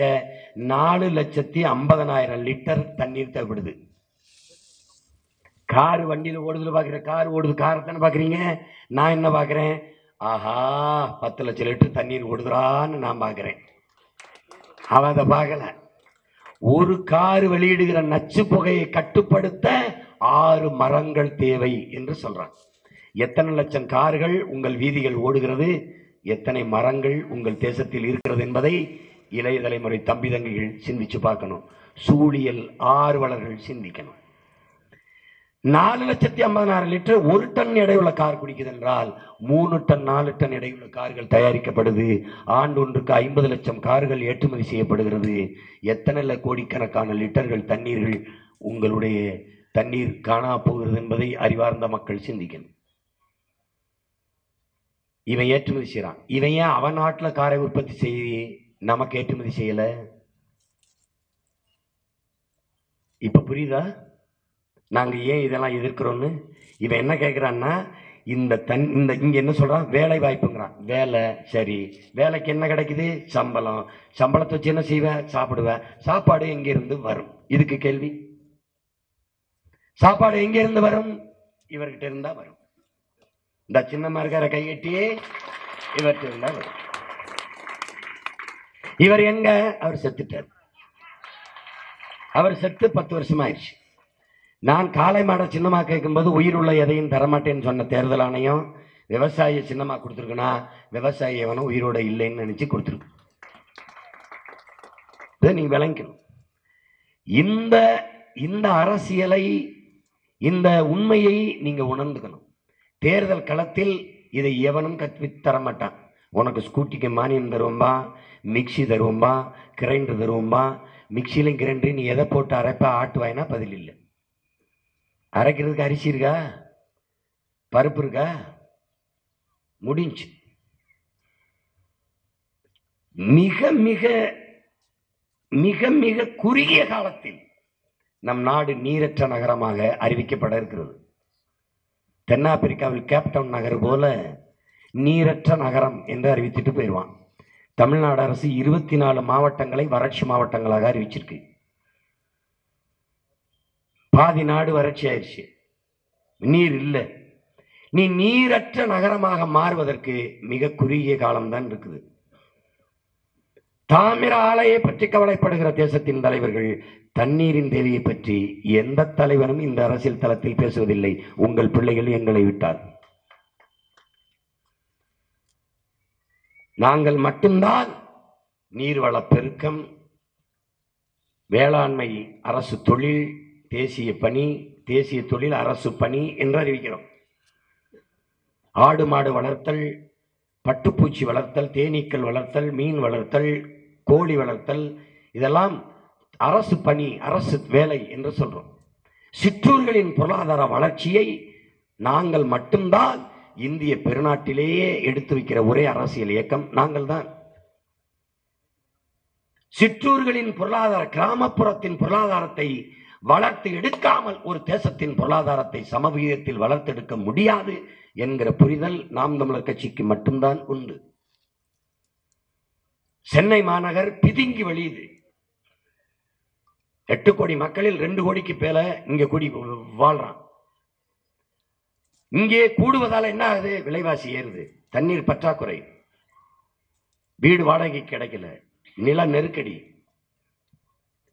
4,50,000 லிட்டர் தண்ணீர் தேவைப்படுது. கார் வண்டியில் ஓடுதல் பாக்குற, கார் ஓடுது, காரை தானே பாக்குறீங்க. நான் என்ன பாக்குறேன்? ஆஹா 10 லட்சம் லிட்டர் தண்ணீர் ஓடுதுறான்னு நான் பாக்குறேன். அவன் அதை பார்க்கல. ஒரு கார் வெளியிடுகிற நச்சு புகையை கட்டுப்படுத்த 6 மரங்கள் தேவை என்று சொல்றான். எத்தனை லட்சம் கார்கள் உங்கள் வீதிகள் ஓடுகிறது, எத்தனை மரங்கள் உங்கள் தேசத்தில் இருக்கிறது என்பதை இளைய தலைமுறை தம்பி தங்கைகள் சிந்திச்சு பார்க்கணும். சூழியல் ஆர்வலர்கள் சிந்திக்கணும். 4,50,000 லிட்டர் 1 டன் எடையுள்ள கார் குடிக்குது என்றால் 3 டன் 4 டன் எடையுள்ள கார்கள் தயாரிக்கப்படுது. ஆண்டு ஒன்றுக்கு 50 லட்சம் கார்கள் ஏற்றுமதி செய்யப்படுகிறது. எத்தனை கோடிக்கணக்கான லிட்டர்கள் தண்ணீர்கள் உங்களுடைய தண்ணீர் காணா போகிறது என்பதை அறிவார்ந்த மக்கள் சிந்திக்கணும். இவன் ஏற்றுமதி செய்யறான். இவன் ஏன் அவன் நாட்டில் காரை உற்பத்தி செய்ய நமக்கு ஏற்றுமதி செய்யல? இப்ப புரியுதா நாங்க ஏன் இதெல்லாம் எதிர்க்கிறோம்னு? இவன் என்ன கேட்கிறான்னா, இந்த இங்க என்ன சொல்றான்? வேலை வாய்ப்புங்கிறான். வேலை, சரி, வேலைக்கு என்ன கிடைக்குது? சம்பளம். சம்பளத்தை வச்சு என்ன செய்வேன்? சாப்பிடுவேன். சாப்பாடு எங்க இருந்து வரும்? இதுக்கு கேள்வி. சாப்பாடு எங்க இருந்து வரும்? இவர்கிட்ட இருந்தா வரும். இந்த சின்னமா இருக்கிற கையெட்டி இவர்கிட்ட இருந்தா வரும். இவர் எங்க? அவர் செத்துட்டார். அவர் செத்து 10 வருஷம் ஆயிடுச்சு. நான் காளை மாட சின்னமா கேட்கும்போது உயிர் உள்ள எதையும் தரமாட்டேன்னு சொன்ன தேர்தல் ஆணையம் விவசாய சின்னமா கொடுத்துருக்குன்னா விவசாயி எவனும் உயிரோட இல்லைன்னு நினைச்சு கொடுத்துருக்கு. இதை நீங்க விளங்கணும். இந்த இந்த அரசியலை, இந்த உண்மையை நீங்க உணர்ந்துக்கணும். தேர்தல் களத்தில் இதை எவனும் கற்பித்தர மாட்டான். உனக்கு ஸ்கூட்டிக்கு மானியம் தருவோம்பா, மிக்சி தருவோம்பா, கிரைண்டர் தருவோம்பா. மிக்சியிலும் கிரைண்டர் நீ எதை போட்டு அரைப்பா ஆட்டுவாயினா பதில் இல்லை. அரைக்கிறதுக்கு அரிசி இருக்கா, பருப்பு இருக்கா, முடிஞ்சு. மிக மிக மிக மிக குறுகிய காலத்தில் நம் நாடு நீரற்ற நகரமாக அறிவிக்கப்பட இருக்கிறது. தென்னாப்பிரிக்காவில் கேப்டவுன் நகர் போல நீரற்ற நகரம் என்று அறிவித்துட்டு போயிடுவான். தமிழ்நாடு அரசு 24 மாவட்டங்களை வறட்சி மாவட்டங்களாக அறிவிச்சிருக்கு. பாதி நாடு வறட்சி ஆயிடுச்சு, நீர் இல்லை. நீ நீரற்ற நகரமாக மாறுவதற்கு மிக குறுகிய காலம்தான் இருக்குது. தாமிர ஆலையை பற்றி கவலைப்படுகிற தேசத்தின் தலைவர்கள் தண்ணீரின் தேவையை பற்றி எந்த தலைவனும் இந்த அரசியல் தளத்தில் பேசுவதில்லை. உங்கள் பிள்ளைகள் எங்களை விட்டார். நாங்கள் மட்டும்தான் நீர்வள பெருக்கம், வேளாண்மை அரசு தொழில், தேசிய பணி, தேசிய தொழில் அரசு பணி என்று அறிவிக்கிறோம். ஆடு மாடு வளர்த்தல், பட்டுப்பூச்சி வளர்த்தல், தேனீக்கள் வளர்த்தல், மீன் வளர்த்தல், கோழி வளர்த்தல், இதெல்லாம் அரசு பணி, அரசு வேலை என்று சொல்றோம். சிற்றூர்களின் பொருளாதார வளர்ச்சியை நாங்கள் மட்டும்தான் இந்திய பெருநாட்டிலேயே எடுத்து வைக்கிற ஒரே அரசியல் இயக்கம் நாங்கள் தான். சிற்றூர்களின் பொருளாதார, கிராமப்புறத்தின் பொருளாதாரத்தை வளர்த்து எடுக்காமல் ஒரு தேசத்தின் பொருளாதாரத்தை சமவிகிதத்தில் வளர்த்தெடுக்க முடியாது என்கிற புரிதல் நாம் தமிழர் கட்சிக்கு மட்டும்தான் உண்டு. சென்னை மாநகர் பிதுங்கி வழியுது. 8 கோடி மக்களில் 2 கோடிக்கு மேல இங்க கூடி வாழ்றான். இங்கே கூடுவதால என்ன ஆகுது? விலைவாசி ஏறுது, தண்ணீர் பற்றாக்குறை, வீடு வாடகை கிடைக்கல, நில நெருக்கடி.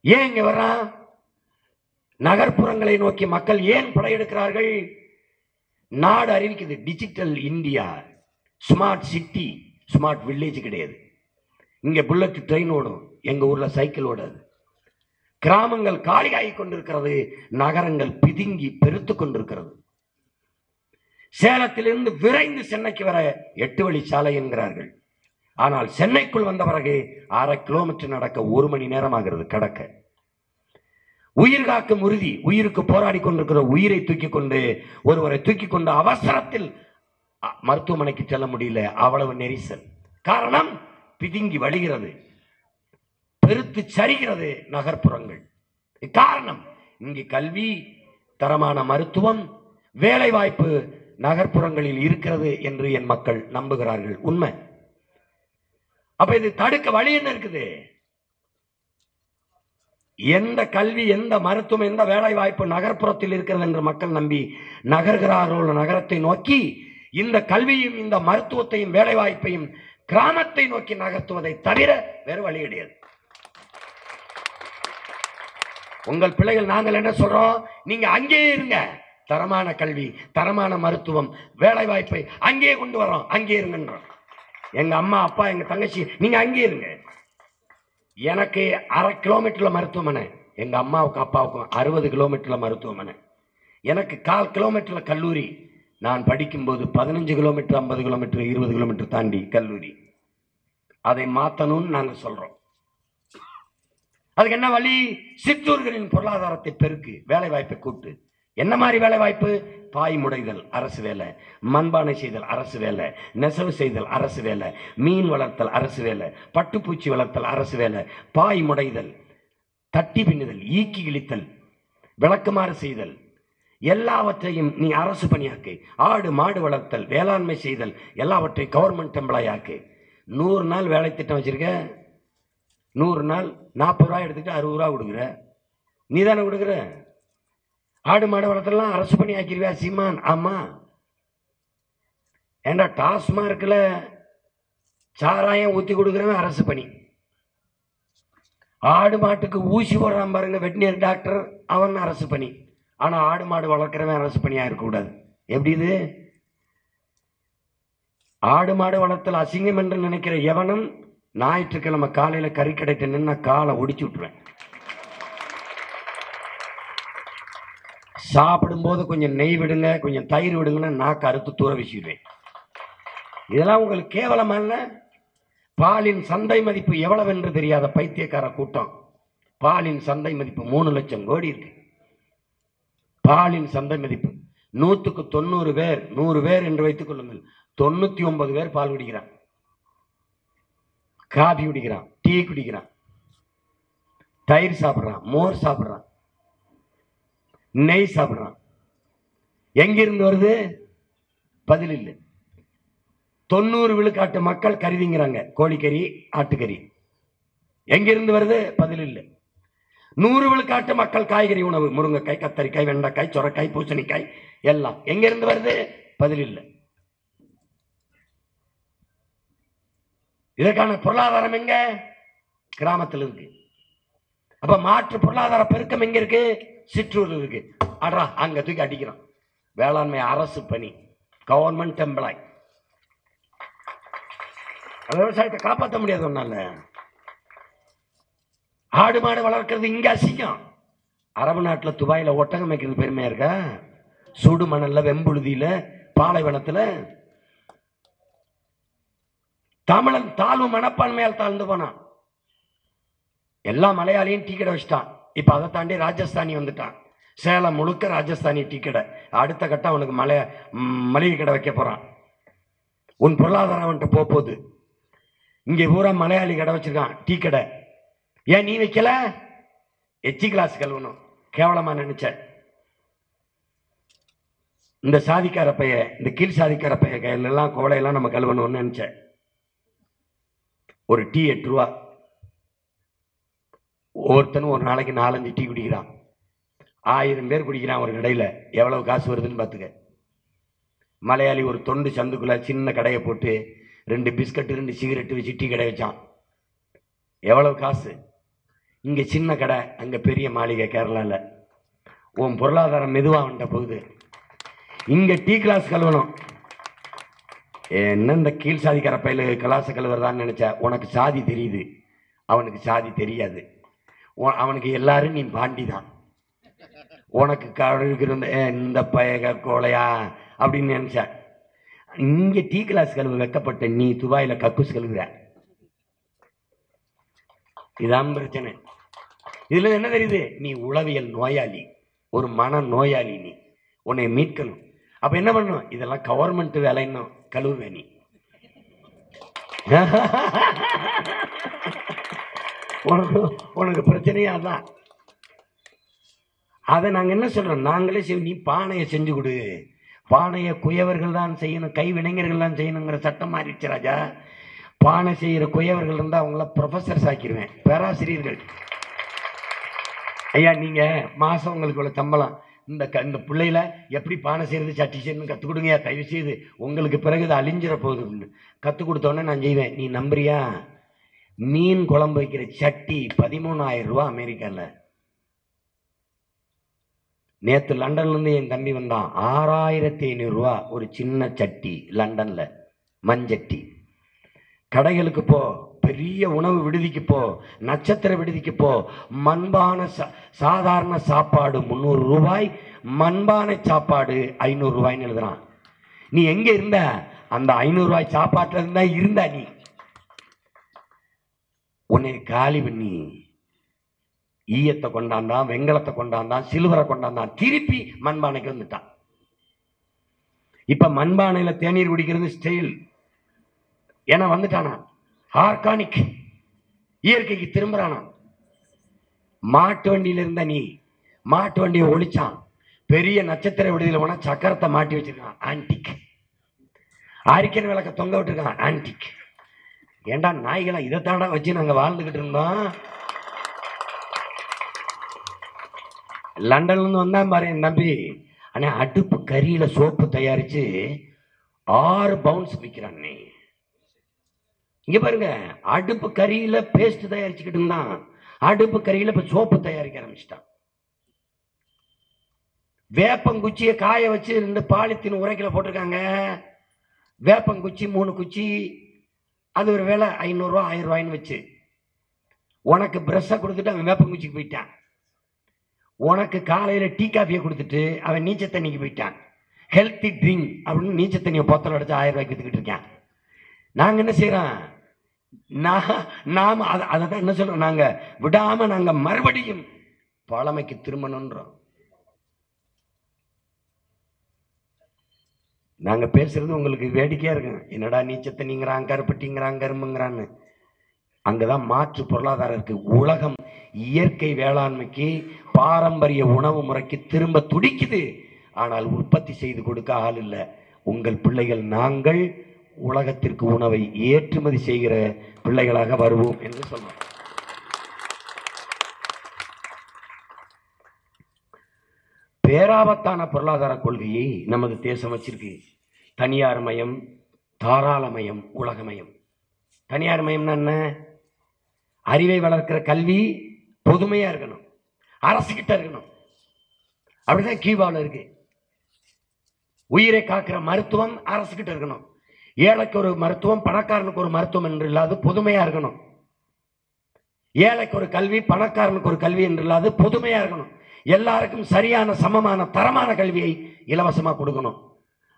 ஏன் இங்க வர்றான்? நகர்ப்புறங்களை நோக்கி மக்கள் ஏன் படையெடுக்கிறார்கள்? நாடு அறிவிக்குது digital India, smart city, smart village கிடையாது. இங்க புல்லட் ட்ரெயின் ஓடும், எங்க ஊர்ல சைக்கிள் ஓடாது. கிராமங்கள் காலியாகி கொண்டிருக்கிறது, நகரங்கள் பிதுங்கி பெருத்து கொண்டிருக்கிறது. சேலத்திலிருந்து விரைந்து சென்னைக்கு வர 8 வழி சாலை என்கிறார்கள். ஆனால் சென்னைக்குள் வந்த பிறகு 1/2 கிலோமீட்டர் நடக்க 1 மணி நேரம் ஆகிறது கடக்க. உயிர் காக்கும் உறுதி, உயிருக்கு போராடி கொண்டிருக்கிற உயிரை தூக்கி கொண்டு, ஒருவரை தூக்கி கொண்டு அவசரத்தில் மருத்துவமனைக்கு செல்ல முடியல, அவ்வளவு நெரிசல். காரணம், பிதுங்கி வழிகிறது, பெருத்து சரிகிறது நகர்ப்புறங்கள். காரணம், இங்கு கல்வி, தரமான மருத்துவம், வேலை வாய்ப்பு நகர்ப்புறங்களில் இருக்கிறது என்று என் மக்கள் நம்புகிறார்கள். உண்மை. அப்ப இது தடுக்க வழி என்ன இருக்குது? எந்த கல்வி, எந்த மருத்துவம், எந்த வேலை வாய்ப்பு நகர்ப்புறத்தில் இருக்கிறது என்று மக்கள் நம்பி நகர்கிறார்கள் நகரத்தை நோக்கி. இந்த கல்வியும் இந்த மருத்துவத்தையும் வேலை வாய்ப்பையும் கிராமத்தை நோக்கி நகர்த்துவதை தவிர வேறு வழி கிடையாது. உங்கள் பிள்ளைகள் நாங்கள் என்ன சொல்றோம்? நீங்க அங்கேயே இருங்க, தரமான கல்வி, தரமான மருத்துவம், வேலை வாய்ப்பை அங்கேயே கொண்டு வரோம், அங்கே இருங்கன்றோம். எங்க அம்மா அப்பா எங்க தங்கச்சி நீங்க அங்கே இருங்க. எனக்கு 1/2 கிலோமீட்டர்ல மருத்துவமனை, எங்க அம்மாவுக்கு அப்பாவுக்கும் 60 கிலோமீட்டர்ல மருத்துவமனை. எனக்கு 1/4 கிலோமீட்டர்ல கல்லூரி. நான் படிக்கும்போது 15 கிலோமீட்டர், 50 கிலோமீட்டர், 20 கிலோமீட்டர் தாண்டி கல்லூரி. அதை மாற்றணும்னு நாங்க சொல்றோம். அதுக்கு என்ன வழி? சிற்றூர்களின் பொருளாதாரத்தை பெருக்கு, வேலை வாய்ப்பை கூட்டு. என்ன மாதிரி வேலை வாய்ப்பு? பாய் முடைதல் அரசு வேலை, மண்பானை செய்தல் அரசு வேலை, நெசவு செய்தல் அரசு வேலை, மீன் வளர்த்தல் அரசு வேலை, பட்டுப்பூச்சி வளர்த்தல் அரசு வேலை, பாய் முடைதல், தட்டி பின்னுதல், ஈக்கி இழித்தல், விளக்குமாறு செய்தல், எல்லாவற்றையும் நீ அரசு பணியாக்கு. ஆடு மாடு வளர்த்தல், வேளாண்மை செய்தல், எல்லாவற்றையும் கவர்மெண்ட் எம்ப்ளாய் ஆக்கு. 100 நாள் வேலை திட்டம் வச்சிருக்க. 100 நாள் 40 ரூபாய் எடுத்துட்டு 60 ரூபா கொடுக்குற. நீ தானே கொடுக்குற. ஆடு மாடு வளர்த்தலாம் அரசு பணி ஆக்கிருவியா சீமான்? ஆமா. ஏண்டா டாஸ்மார்க்ல சாராயம் ஊத்தி கொடுக்குறவன் அரசு பணி, ஆடு மாட்டுக்கு ஊசி போடுறான் பாருங்க வெட்டினியர் டாக்டர், அவன் அரசு பணி. ஆனா ஆடு மாடு வளர்க்குறவன் அரசு பணியா இருக்கக்கூடாது. எப்படி இது? ஆடு மாடு வளர்த்தல் அசிங்கம் என்று நினைக்கிற எவனும் ஞாயிற்றுக்கிழமை காலையில கறிக்கடைட்டு நின்று காலை ஒடிச்சு விட்டுருவேன். சாப்பிடும்போது கொஞ்சம் நெய் விடுங்க, கொஞ்சம் தயிர் விடுங்கன்னா நாக்கு அறுத்து தூர வீசிடுவேன். இதெல்லாம் உங்களுக்கு கேவலமா இல்ல? பாலின் சந்தை மதிப்பு எவ்வளவு என்று தெரியாத பைத்தியக்கார கூட்டம். பாலின் சந்தை மதிப்பு 3 லட்சம் கோடி இருக்கு. பாலின் சந்தை மதிப்பு 100க்கு 90 பேர், 100 பேர் என்று வைத்துக் கொள்ளுங்கள், 99 பேர் பால் குடிக்கிறான், காபி குடிக்கிறான், டீ குடிக்கிறான், தயிர் சாப்பிடுறான், மோர் சாப்பிடுறான், நெய் சாப்பிடுறான். எங்கிருந்து வருது? பதில் இல்லை. 90 விழுக்காட்டு மக்கள் கருதிங்கிறாங்க கோழிக்கறி, ஆட்டுக்கறி. எங்கிருந்து வருது? பதில் இல்லை. 100 விழுக்காட்டு மக்கள் காய்கறி உணவு, முருங்கைக்காய், கத்தரிக்காய், வெண்டைக்காய், சொரக்காய், பூசணிக்காய் எல்லாம் எங்கிருந்து வருது? பதில் இல்லை. இதற்கான பொருளாதாரம் எங்க? கிராமத்தில் இருக்கு. அப்ப மாற்று பொருளாதார பெருக்கம் எங்க இருக்கு? சிற்றூர் இருக்கு. அடா அங்க தூக்கி அடிக்கிறான். வேளாண்மை அரசு பணி, கவர்மெண்ட் எம்ப்ளாய். விவசாயத்தை காப்பாற்ற முடியாது ஒன்னால. ஆடு மாடு வளர்க்கிறது இங்க அசிங்கம். அரபு நாட்டில் துபாயில ஒட்டகம் வைக்கிறது பெருமையா இருக்கா? சுடு மணல்ல, வெம்புழுதியில, பாலைவனத்துல. தமிழன் தாழ்வு மனப்பான்மையால் தாழ்ந்து போனான். எல்லா மலையாளியும் டீ கடை வச்சுட்டான். இப்ப அதை தாண்டி ராஜஸ்தானி வந்துட்டான். சேலம் முழுக்க ராஜஸ்தானி டீ கடை. அடுத்த கட்டம் அவனுக்கு மளிகை கடை வைக்க போறான். உன் பொருளாதாரம் அவன்கிட்ட போகுது. இங்கே பூரா மலையாளி கடை வச்சிருக்கான், டீ கடை. ஏன் நீ வைக்கல? எச்சி கிளாஸ் கழுவணும். கேவலமா நினைச்ச இந்த சாதிக்கார பைய, இந்த கீழ் சாதிக்கார பைய கையிலெல்லாம் கோலையெல்லாம் நம்ம கழுவணும்னு நினைச்ச. ஒரு டீ 8 ரூபா. ஒவ்வொருத்தனும் ஒரு நாளைக்கு 4-5 டீ குடிக்கிறான். 1000 பேர் குடிக்கிறான் ஒரு கடையில். எவ்வளவு காசு வருதுன்னு பார்த்துக்க. மலையாளி ஒரு தொண்டு சந்துக்குள்ள சின்ன கடையை போட்டு 2 பிஸ்கட்டு 2 சிகரெட்டு வச்சு டீ கடை வச்சான். எவ்வளவு காசு? இங்கே சின்ன கடை, அங்கே பெரிய மாளிகை கேரளாவில். உன் பொருளாதாரம் மெதுவாக வந்துட்ட போகுது. இங்கே டீ கிளாஸ் கழுவணும். என்ன இந்த கீழ் சாதிக்கார பயில கிளாஸை கழுவுறதான்னு நினைச்சா? உனக்கு சாதி தெரியுது, அவனுக்கு சாதி தெரியாது. அவனுக்கு எல்லாரும் நீ பாண்டி தான். உனக்கு கழுவுகிற இந்த பயக கோலையா அப்படின்னு நினைச்ச. இங்க டீ கிளாஸ் கழுவு வைக்கப்பட்ட நீ துபாயில கக்கூஸ் கழுவுற. இதான் பிரச்சனை. இதுல என்ன தெரியுது? நீ உளவியல் நோயாளி, ஒரு மன நோயாளி. நீ உன்னை மீட்கணும். அப்ப என்ன பண்ணும்? இதெல்லாம் கவர்மெண்ட் வேலைன்னு கழுவுவே நீ. உனக்கு பிரச்சனையா தான். அதை நாங்க என்ன சொல்றோம்? நாங்களே நீ பானையை செஞ்சு கொடு. பானையை குயவர்கள் தான் செய்யணும், கைவினைஞர்கள் தான் செய்யணுங்கிற சட்டம் மாறிடுச்சு ராஜா. பானை செய்யற குயவர்கள் இருந்தா அவங்கள ப்ரொஃபசர்ஸ் ஆக்கிடுவேன், பேராசிரியர்கள். ஐயா நீங்க மாசம் உங்களுக்கு இவ்வளவு சம்பளம், இந்த பிள்ளையில எப்படி பானை செய்யறது, சட்டி செய்யணும் கற்றுக் கொடுங்க தயவு செய்து. உங்களுக்கு பிறகு இது அழிஞ்சிட போகுது. கற்றுக் கொடுத்தோன்னே நான் செய்வேன். நீ நம்புறியா? மீன் குழம்பு வைக்கிற சட்டி 13,000 ரூபா அமெரிக்காவில். நேற்று லண்டன்ல இருந்து என் தம்பி வந்தான். 6,500 ரூபா ஒரு சின்ன சட்டி லண்டன்ல, மஞ்சட்டி. கடைகளுக்கு போ, பெரிய உணவு விடுதிக்கு போ, நட்சத்திர விடுதிக்கு போ, மண்பான சாதாரண சாப்பாடு 300 ரூபாய், மண்பானை சாப்பாடு 500 ரூபாய்ன்னு எழுதுறான். நீ எங்க இருந்த? அந்த 500 ரூபாய் சாப்பாட்டுல இருந்தா இருந்தா நீ. உன்னை காலி பண்ணி ஈயத்தை கொண்டாந்தான், வெங்கலத்தை கொண்டாந்தான், சில்வரை கொண்டாந்தான், திருப்பி மண்பானைக்கு வந்துட்டான். இப்ப மண்பானையில தேநீர் குடிக்கிறது ஸ்டைல். ஏன்னா வந்துட்டானா ஆர்கானிக், இயற்கைக்கு திரும்புறானா. மாட்டு வண்டியில இருந்த நீ மாட்டு வண்டியை ஒழிச்சான். பெரிய நட்சத்திர விடுதியில போனா சக்கரத்தை மாட்டி வச்சிருக்கான், ஆன்டிக். ஆரிக்கன் விளக்க தொங்க விட்டுருக்கான், ஆன்டிக். ஏண்டா நாய்களை இதைத்தாண்டா வச்சு நாங்க வாழ்ந்துகிட்டு இருந்தோம். லண்டன்ல இருந்து வந்தா பாரு என் தம்பி. ஆனா அடுப்பு கரியில சோப்பு தயாரிச்சு 6 பவுன்ஸ் விற்கிறான். நீ இங்க பாருங்க, அடுப்பு கரியில பேஸ்ட் தயாரிச்சுக்கிட்டு இருந்தான். அடுப்பு கரையில் இப்ப சோப்பு தயாரிக்க ஆரம்பிச்சிட்டான். வேப்பங்குச்சியை காய வச்சு 2 பாலித்தீன் உரைக்கில போட்டிருக்காங்க. வேப்பங்குச்சி 3 குச்சி, அது ஒரு வேலை 500 ரூபா 1000 ரூபாய்ன்னு வச்சு உனக்கு பிரஷை கொடுத்துட்டு அவன் வேப்பங்குச்சிக்கு போயிட்டான். உனக்கு காலையில டீ காஃபியை கொடுத்துட்டு அவன் நீச்சல் தண்ணிக்கு போயிட்டான். ஹெல்த்தி ட்ரிங்க் அப்படின்னு நீச்சல் தண்ணியை போத்தல் அடிச்சு 1000 ரூபாய்க்கு வித்துக்கிட்டு இருக்கேன். நாங்க என்ன செய்யறோம்? நாம அதை தான் என்ன சொல்றோம், நாங்க விடாம நாங்க மறுபடியும் பழமைக்கு திரும்பணும்ன்றோம். நாங்க பேசுறது உங்களுக்கு வேடிக்கையா இருக்கு. என்னடா நீச்சல் தண்ணிங்கிறான், கருப்பட்டிங்கிறான், கரும்புங்கிறான்னு. அங்கதான் மாற்று பொருளாதாரம் இருக்கு. உலகம் இயற்கை வேளாண்மைக்கு, பாரம்பரிய உணவு முறைக்கு திரும்ப துடிக்குது. ஆனால் உற்பத்தி செய்து கொடுக்க ஆள் இல்லை. உங்கள் பிள்ளைகள் நாங்கள் உலகத்திற்கு உணவை ஏற்றுமதி செய்கிற பிள்ளைகளாக வருவோம் என்று சொன்னோம். பேராபத்தான பொருளாதார கொள்கையை நமது தேசம் வச்சிருக்கு. தனியார் மயம், தாராளமயம், உலகமயம். தனியார் மயம்னா என்ன? அறிவை வளர்க்கிற கல்வி பொதுமையா இருக்கணும், அரசு கிட்ட இருக்கணும். அப்படிதான் கீவால இருக்கு. உயிரை காக்கிற மருத்துவம் அரசு கிட்ட இருக்கணும். ஏழைக்கு ஒரு மருத்துவம், பணக்காரனுக்கு ஒரு மருத்துவம் என்று இல்லாது பொதுமையா இருக்கணும். ஏழைக்கு ஒரு கல்வி, பணக்காரனுக்கு ஒரு கல்வி என்று இல்லாது பொதுமையா இருக்கணும். எல்லாருக்கும் சரியான சமமான தரமான கல்வியை இலவசமா கொடுக்கணும்.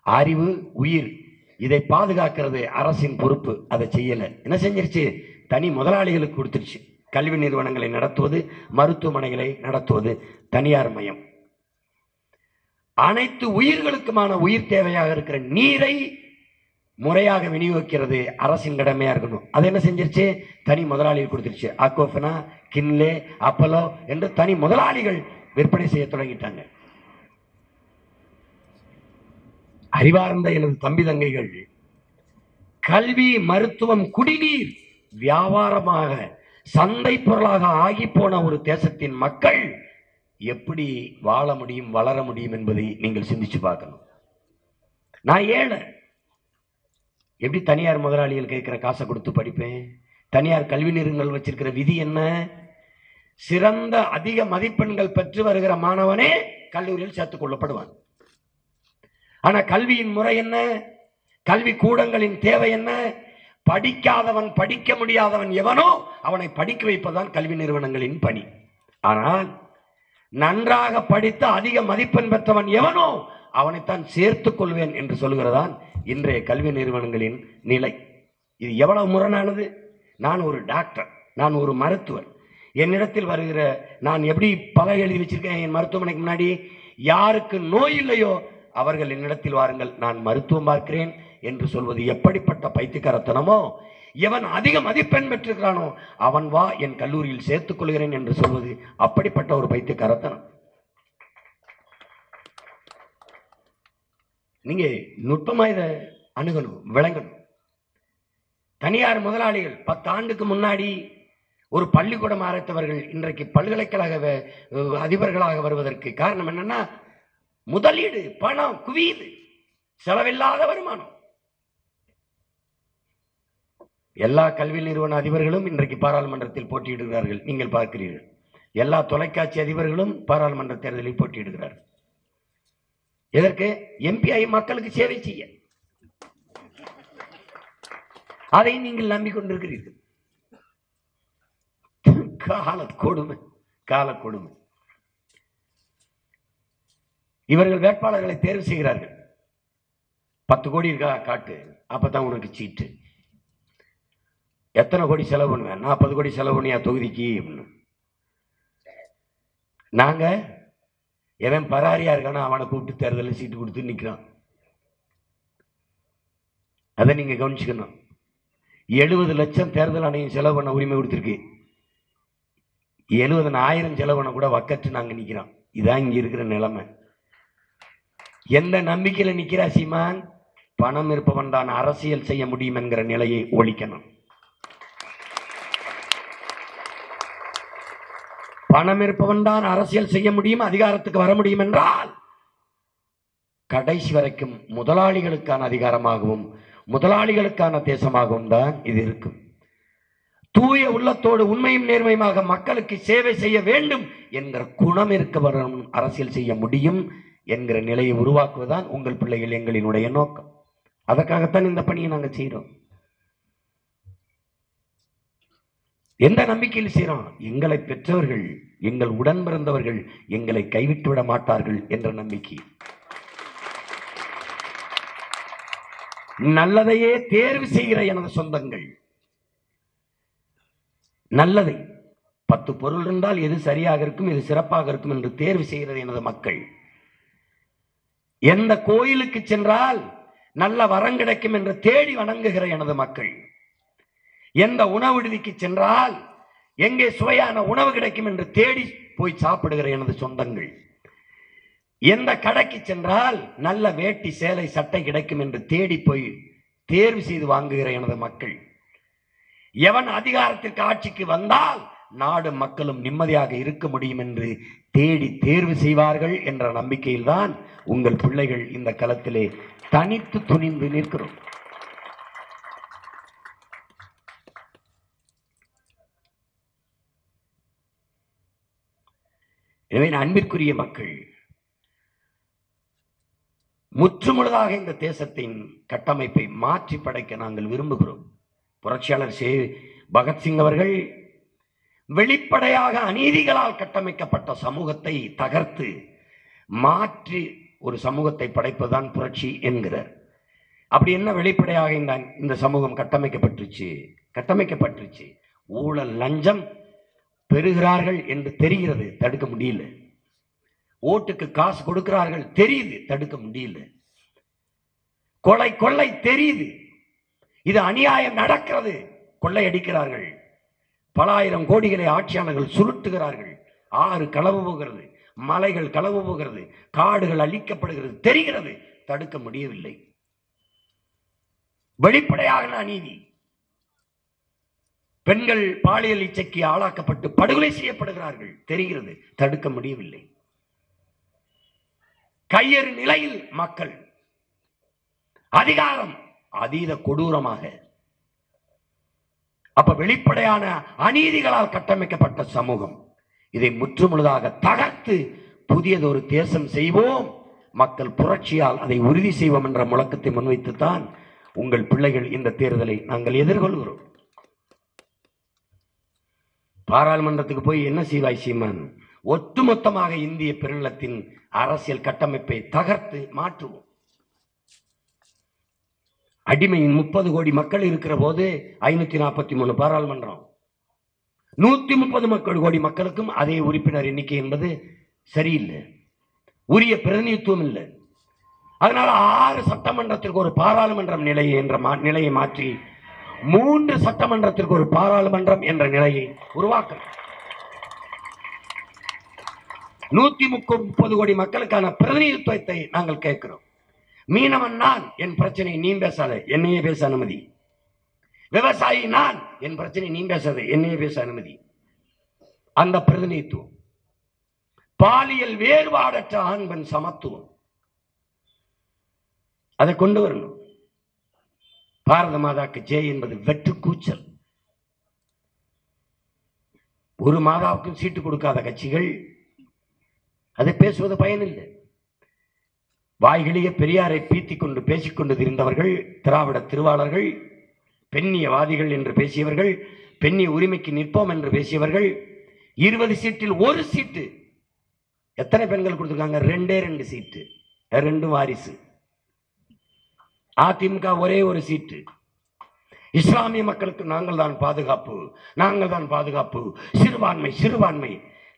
அறிவு உயிர், இதை பாதுகாக்கிறது அரசின் பொறுப்பு. அதை செய்யல. என்ன செஞ்சிருச்சு? தனி முதலாளிகளுக்கு கொடுத்துருச்சு. கல்வி நிறுவனங்களை நடத்துவது, மருத்துவமனைகளை நடத்துவது தனியார் மயம். அனைத்து உயிர்களுக்குமான உயிர் தேவையாக இருக்கிற நீரை முறையாக விநியோகிக்கிறது அரசின் கடமையா இருக்கணும். அது என்ன செஞ்சிருச்சு? தனி முதலாளிகள் கொடுத்துருச்சு. அக்வாஃபனா, கின்லே, அப்பலோ என்று தனி முதலாளிகள் விற்பனை செய்ய தொடங்கிட்டாங்க. அறிவார்ந்த எனது தம்பி தங்கைகள், கல்வி, மருத்துவம், குடிநீர் வியாபாரமாக சந்தை பொருளாக ஆகி போன ஒரு தேசத்தின் மக்கள் எப்படி வாழ முடியும், வளர முடியும் என்பதை நீங்கள் சிந்திச்சு பார்க்கணும். நான் ஏழை, எப்படி தனியார் முதலாளிகள் கேட்கிற காசை கொடுத்து படிப்பேன்? தனியார் கல்வி நிறுவனங்கள் வச்சிருக்கிற விதி என்ன? சிறந்த அதிக மதிப்பெண்கள் பெற்று வருகிற மாணவனே கல்லூரியில் சேர்த்துக் கொள்ளப்படுவான். ஆனா கல்வியின் முறை என்ன? கல்வி கூடங்களின் தேவை என்ன? படிக்காதவன், படிக்க முடியாதவன் எவனோ அவனை படிக்க வைப்பதுதான் கல்வி நிறுவனங்களின் பணி. ஆனால் நன்றாக படித்து அதிக மதிப்பெண் பெற்றவன் எவனோ அவனைத்தான் சேர்த்துக் கொள்வேன் என்று சொல்கிறதான் இன்றைய கல்வி நிறுவனங்களின் நிலை. இது எவ்வளவு முரணானது! நான் ஒரு டாக்டர், நான் ஒரு மருத்துவர். என்னிடத்தில் வருகிற, நான் எப்படி பல எழுதி வச்சிருக்கேன் என் மருத்துவமனைக்கு முன்னாடி, யாருக்கு நோய் இல்லையோ அவர்கள் என்னிடத்தில் வாருங்கள், நான் மருத்துவம் பார்க்கிறேன் என்று சொல்வது எப்படிப்பட்ட பைத்தியக்காரத்தனமோ! எவன் அதிக மதிப்பெண் பெற்றிருக்கிறானோ அவன் வா, என் கல்லூரியில் சேர்த்துக் கொள்கிறேன் என்று சொல்வது அப்படிப்பட்ட ஒரு பைத்தியக்காரத்தனம். நீங்க நுட்பமா இதை அணுகணும், விளங்கணும். தனியார் முதலாளிகள் 10 ஆண்டுக்கு முன்னாடி ஒரு பள்ளிக்கூடம் ஆரம்பித்தவர்கள் இன்றைக்கு பல்கலைக்கழக அதிபர்களாக வருவதற்கு காரணம் என்னன்னா, முதலீடு, பணம் குவியுது, செலவில்லாத வருமானம். எல்லா கல்வி நிறுவன அதிபர்களும் இன்றைக்கு பாராளுமன்றத்தில் போட்டியிடுகிறார்கள், நீங்கள் பார்க்கிறீர்கள். எல்லா தொலைக்காட்சி அதிபர்களும் பாராளுமன்ற தேர்தலில் போட்டியிடுகிறார்கள். எதற்கு? எம்பிஐ மக்களுக்கு சேவை செய்ய. அதை நீங்கள் நம்பிக்கொண்டிருக்கிறீர்கள். கால கொடுமை, கால கொடுமை. இவர்கள் வேட்பாளர்களை தேர்வு செய்கிறார்கள். 10 கோடி இருக்கா காட்டு, அப்பதான் உனக்கு சீட்டு. எத்தனை கோடி செலவு பண்ணுவேன்? 40 கோடி செலவு பண்ணியா தொகுதிக்கு? நாங்க எவன் பராரியா இருக்கானோ அவனை கூப்பிட்டு தேர்தலில் சீட்டு கொடுத்து நிற்கிறான். அதை நீங்க கவனிச்சுக்கணும். 70 லட்சம் தேர்தல் ஆணையம் செலவு பண்ண உரிமை கொடுத்திருக்கு. 70,000 செலவு பண்ண கூட வக்கற்று நாங்க நிக்கிறோம். இதான் இங்க இருக்கிற நிலைமை. எந்த நம்பிக்கையில நிக்கிறா சீமான்? பணம் இருப்பவன் தான் அரசியல் செய்ய முடியும் என்கிற நிலையை ஒழிக்கணும். பணம் இருப்பவன் தான் அரசியல் செய்ய முடியும், அதிகாரத்துக்கு வர முடியும் என்றால் கடைசி வரைக்கும் முதலாளிகளுக்கான அதிகாரமாகவும் முதலாளிகளுக்கான தேசமாகவும் தான் இது இருக்கும். தூய உள்ளத்தோடு உண்மையும் நேர்மையுமாக மக்களுக்கு சேவை செய்ய வேண்டும் என்கிற குணம் இருக்கவரும் அரசியல் செய்ய முடியும் என்கிற நிலையை உருவாக்குவதுதான் உங்கள் பிள்ளைகள் எங்களினுடைய நோக்கம். அதற்காகத்தான் இந்த பணியை நாங்கள் செய்கிறோம். எந்த நம்பிக்கையில் செய்கிறோம்? எங்களை பெற்றவர்கள், எங்கள் உடன் பிறந்தவர்கள் எங்களை கைவிட்டு விட மாட்டார்கள் என்ற நம்பிக்கை. நல்லதையே தேர்வு செய்கிற எனது சொந்தங்கள், நல்லதை 10 பொருள் இருந்தால் எது சரியாக இருக்கும், எது சிறப்பாக இருக்கும் என்று தேர்வு செய்கிறது எனது மக்கள். எந்த கோயிலுக்கு சென்றால் நல்ல வரம் கிடைக்கும் என்று தேடி வணங்குகிற எனது மக்கள். எந்த உணவு விடுதிக்கு சென்றால் எங்கே சுவையான உணவு கிடைக்கும் என்று தேடி போய் சாப்பிடுகிற எனது சொந்தங்கள். எந்த கடைக்கு சென்றால் நல்ல வேட்டி சேலை சட்டை கிடைக்கும் என்று தேடி போய் தேர்வு செய்து வாங்குகிற எனது மக்கள். எவன் அதிகாரத்திற்கு ஆட்சிக்கு வந்தால் நாடு மக்களும் நிம்மதியாக இருக்க முடியும் என்று தேடி தேர்வு செய்வார்கள் என்ற நம்பிக்கையில்தான் உங்கள் பிள்ளைகள் இந்த களத்திலே தனித்து துணிந்து நிற்கிறோம். எனவே அன்பிற்குரிய மக்கள், முற்றுமுழுதாக இந்த தேசத்தின் கட்டமைப்பை மாற்றி படைக்க நாங்கள் விரும்புகிறோம். புரட்சியாளர் பகத்சிங் அவர்கள் வெளிப்படையாக அநீதிகளால் கட்டமைக்கப்பட்ட சமூகத்தை தகர்த்து மாற்றி ஒரு சமூகத்தை படைப்பதுதான் புரட்சி என்கிறார். அப்படி என்ன வெளிப்படையாக இந்த சமூகம் கட்டமைக்கப்பட்டுச்சு? ஊழல் லஞ்சம் பெறுகிறார்கள் என்று தெரிகிறது, தடுக்க முடியல. ஓட்டுக்கு காசு கொடுக்கிறார்கள் தெரியுது, தடுக்க முடியல. கொள்ளை தெரியுது, இது அநியாயம் நடக்கிறது, கொள்ளையடிக்கிறார்கள். பல ஆயிரம் கோடிகளை ஆட்சியாளர்கள் சுருட்டுகிறார்கள். ஆறு களவு போகிறது, மலைகள் களவு போகிறது, காடுகள் அழிக்கப்படுகிறது, தெரிகிறது, தடுக்க முடியவில்லை. வெளிப்படையாக அநீதி. பெண்கள் பாலியல் இச்சைக்கு ஆளாக்கப்பட்டு படுகொலை செய்யப்படுகிறார்கள், தெரிகிறது, தடுக்க முடியவில்லை. கையறு நிலையில் மக்கள், அதிகாரம் அதீத கொடூரமாக. அப்ப வெளிப்படையான அநீதிகளால் கட்டமைக்கப்பட்ட சமூகம், இதை முற்றுமுழுதாக தகர்த்து புதியதொரு தேசம் செய்வோம், மக்கள் புரட்சியால் அதை உறுதி செய்வோம் என்ற முழக்கத்தை முன்வைத்துத்தான் உங்கள் பிள்ளைகள் இந்த தேர்தலை நாங்கள் எதிர்கொள்கிறோம். பாராளுமன்றத்துக்கு போய் என்ன செய்வாய் சீமான்? ஒட்டுமொத்தமாக இந்திய பெருநிலத்தின் அரசியல் கட்டமைப்பை தகர்த்து மாற்றுவோம். அடிமையின் 30 கோடி மக்கள் இருக்கிற போது 543 பாராளுமன்றம், 130 கோடி மக்களுக்கும் அதே உறுப்பினர் எண்ணிக்கை என்பது சரியில்லை, உரிய பிரதிநிதித்துவம் இல்லை. அதனால 6 சட்டமன்றத்திற்கு ஒரு பாராளுமன்றம் நிலையை மாற்றி 3 சட்டமன்றத்திற்கு ஒரு பாராளுமன்றம் என்ற நிலையை உருவாக்க 130 கோடி மக்களுக்கான பிரதிநிதித்துவத்தை நாங்கள் கேட்கிறோம். மீனவன் நான், என் பிரச்சனை நீ பேசாத, என்னையே பேச அனுமதி. விவசாயி நான், என் பிரச்சனை நீ பேசாத, என்னையே பேச அனுமதி. அந்த பிரதிநிதித்துவம். பாலியல் வேறுபாடற்ற ஆண் பெண் சமத்துவம், அதை கொண்டு வரணும். பாரத மாதாக்கு ஜெய் என்பது வெற்று கூச்சல். ஒரு மாதாவுக்கும் சீட்டு கொடுக்காத கட்சிகள் அதை பேசுவது பயனில்லை. வாய்களிலே பெரியாரை பீத்திக் கொண்டு பேசிக்கொண்டு திரிந்தவர்கள், திராவிட திருவாளர்கள், பெண்ணியவாதிகள் என்று பேசியவர்கள், பெண்ணிய உரிமைக்கு நிற்போம் என்று பேசியவர்கள், 20 சீட்டில் 1 சீட்டு. எத்தனை பெண்கள் கொடுத்திருக்காங்க? 2 சீட்டு, 2 வாரிசு. அதிமுக ஒரே 1 சீட்டு. இஸ்லாமிய மக்களுக்கு நாங்கள் தான் பாதுகாப்பு, நாங்கள் தான் பாதுகாப்பு. சிறுபான்மை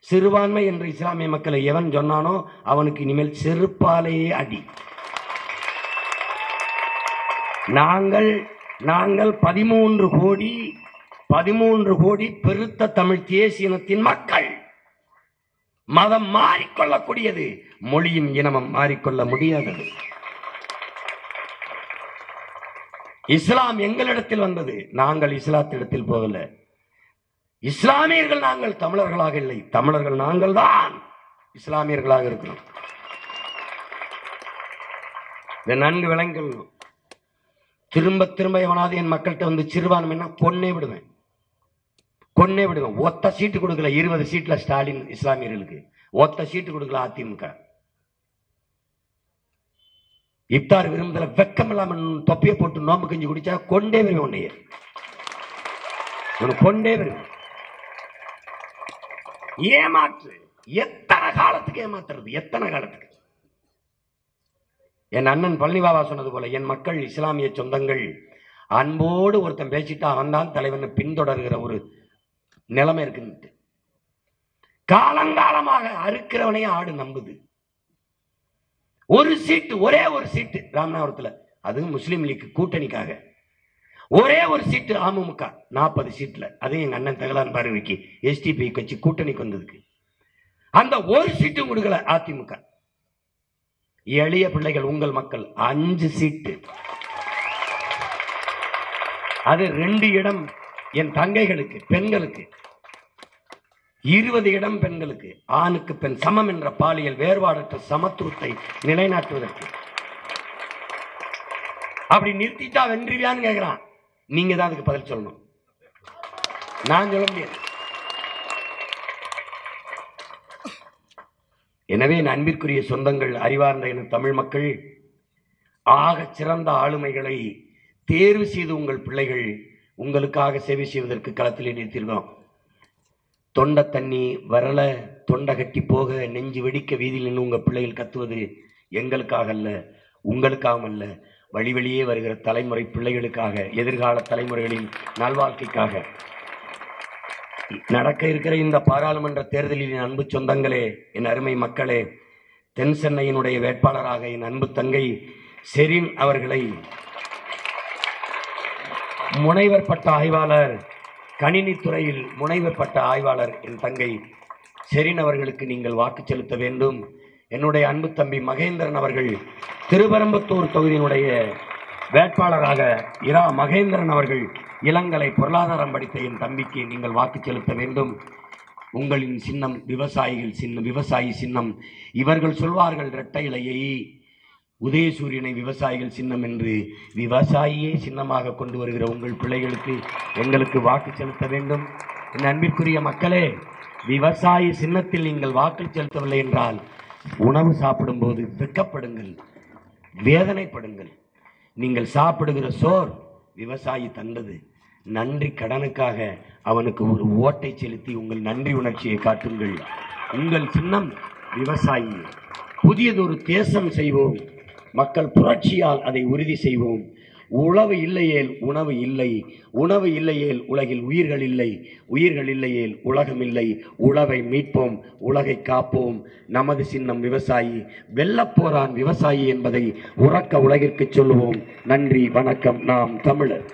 சிறுபான்மை என்று இஸ்லாமிய மக்களை எவன் சொன்னானோ அவனுக்கு இனிமேல் செருப்பாலேயே அடி. நாங்கள் 13 கோடி பெருத்த தமிழ் தேசியத்தின் மக்கள். மதம் மாறிக்கொள்ளக்கூடியது, மொழியும் இனமும் மாறிக்கொள்ள முடியாதது. இஸ்லாம் எங்களிடத்தில் வந்தது, நாங்கள் இஸ்லாத்திடத்தில் போகல. இஸ்லாமியர்கள் நாங்கள் தமிழர்களாக இல்லை, தமிழர்கள் நாங்கள் தான் இஸ்லாமியர்களாக இருக்கிறோம். இதை நன்கு விளங்கணும். திரும்ப திரும்ப எவனாவது என் மக்கள்கிட்ட வந்து சிறுபான்மைன்னா கொன்னே விடுவேன். கொன்னே விடுவோம். ஒத்த சீட்டு கொடுக்கல 20 சீட்ல ஸ்டாலின் இஸ்லாமியர்களுக்கு, ஒத்த சீட்டு கொடுக்கல அதிமுக. இப்தார் விரும்புதல வெக்கம் இல்லாம தொப்பியை போட்டு நோம்பு கஞ்சி குடிச்சா கொண்டே வருவேன் உன்னையே, கொண்டே வருவேன். ஏமாற்று, எத்தனை காலத்துக்கு ஏமாத்துறது, எத்தனை காலத்துக்கு? என் அண்ணன் பழனிபாபா சொன்னது போல, என் மக்கள் இஸ்லாமிய சொந்தங்கள் அன்போடு ஒருத்தன் பேசிட்டு அவன் தான் தலைவன் பின்தொடர்கிற ஒரு நிலைமை இருக்கு. காலங்காலமாக அறுக்கிறவனையும் ஆடு நம்புது. ஒரு சீட்டு, ஒரே ஒரு சீட்டு ராமநாதபுரத்தில், அதுவும் முஸ்லீம் லீக் கூட்டணிக்காக ஒரே ஒரு சீட்டு அமமுக 40 சீட்ல, அதுவும் எங்க அண்ணன் தகலான் பார்வைக்கு எஸ்டிபி கட்சி கூட்டணிக்கு வந்ததுக்கு அந்த ஒரு சீட்டும் கொடுக்கல அதிமுக. எளிய பிள்ளைகள் உங்கள் மக்கள் 5 சீட்டு, அது 2 இடம் என் தங்கைகளுக்கு பெண்களுக்கு, 20 இடம் பெண்களுக்கு, ஆணுக்கு பெண் சமம் என்ற பாலியல் வேறுபாடற்ற சமத்துவத்தை நிலைநாட்டுவதற்கு. அப்படி நிறுத்திட்டா வென்றுவியான்னு கேட்கிறான். நீங்க தான் அதுக்கு பதில் சொல்லணும், நான் சொல்ல முடியாது. எனவே அன்பிற்குரிய சொந்தங்கள், அறிவார்ந்த என தமிழ் மக்கள், ஆக சிறந்த ஆளுமைகளை தேர்வு செய்து உங்கள் பிள்ளைகள் உங்களுக்காக சேவை செய்வதற்கு களத்திலே நிறுத்தியிருக்கோம். தொண்டை தண்ணி வரல, தொண்டை கட்டி போக, நெஞ்சு வெடிக்க வீதியில் நின்று உங்கள் பிள்ளைகள் கத்துவது எங்களுக்காக அல்ல, உங்களுக்காகவும் அல்ல, வழி வழியே வருகிற தலைமுறை பிள்ளைகளுக்காக, எதிர்கால தலைமுறைகளின் நல்வாழ்க்கைக்காக. நடக்க இருக்கிற இந்த பாராளுமன்ற தேர்தலில் அன்பு சொந்தங்களே, என் அருமை மக்களே, தென் சென்னையினுடைய வேட்பாளராக என் அன்பு தங்கை செரின் அவர்களை, முனைவர் பட்ட ஆய்வாளர், கணினித்துறையில் முனைவர் பட்ட ஆய்வாளர் என் தங்கை செரின் அவர்களுக்கு நீங்கள் வாக்கு செலுத்த வேண்டும். என்னுடைய அன்பு தம்பி மகேந்திரன் அவர்கள், திருவரம்பத்தூர் தொகுதியினுடைய வேட்பாளராக இரா மகேந்திரன் அவர்கள், இளங்கலை பொருளாதாரம் படித்த என் தம்பிக்கு நீங்கள் வாக்கு செலுத்த வேண்டும். உங்களின் சின்னம் விவசாயிகள் சின்னம், விவசாயி சின்னம். இவர்கள் சொல்வார்கள் இரட்டை இலையை, உதயசூரியனை விவசாயிகள் சின்னம் என்று. விவசாயியே சின்னமாக கொண்டு வருகிற உங்கள் பிள்ளைகளுக்கு எங்களுக்கு வாக்கு செலுத்த வேண்டும். என் அன்பிற்குரிய மக்களே, விவசாயி சின்னத்தில் நீங்கள் வாக்கு செலுத்தவில்லை என்றால் உணவு சாப்பிடும்போது வெட்கப்படுங்கள், வேதனைப்படுங்கள். நீங்கள் சாப்பிடுகிற சோர் விவசாயி தந்தது. நன்றி கடனுக்காக அவனுக்கு ஒரு ஓட்டை செலுத்தி உங்கள் நன்றி உணர்ச்சியை காட்டுங்கள். உங்கள் சின்னம் விவசாயி. புதியதொரு தேசம் செய்வோம், மக்கள் புரட்சியால் அதை உறுதி செய்வோம். உழவு இல்லையேல் உணவு இல்லை, உணவு இல்லையேல் உலகில் உயிர்கள் இல்லை, உயிர்கள் இல்லையேல் உலகம் இல்லை. உழவை மீட்போம், உலகை காப்போம். நமது சின்னம் விவசாயி. வெல்லப்போரான் விவசாயி என்பதை உறக்க உலகிற்கு சொல்லுவோம். நன்றி, வணக்கம். நாம் தமிழர்.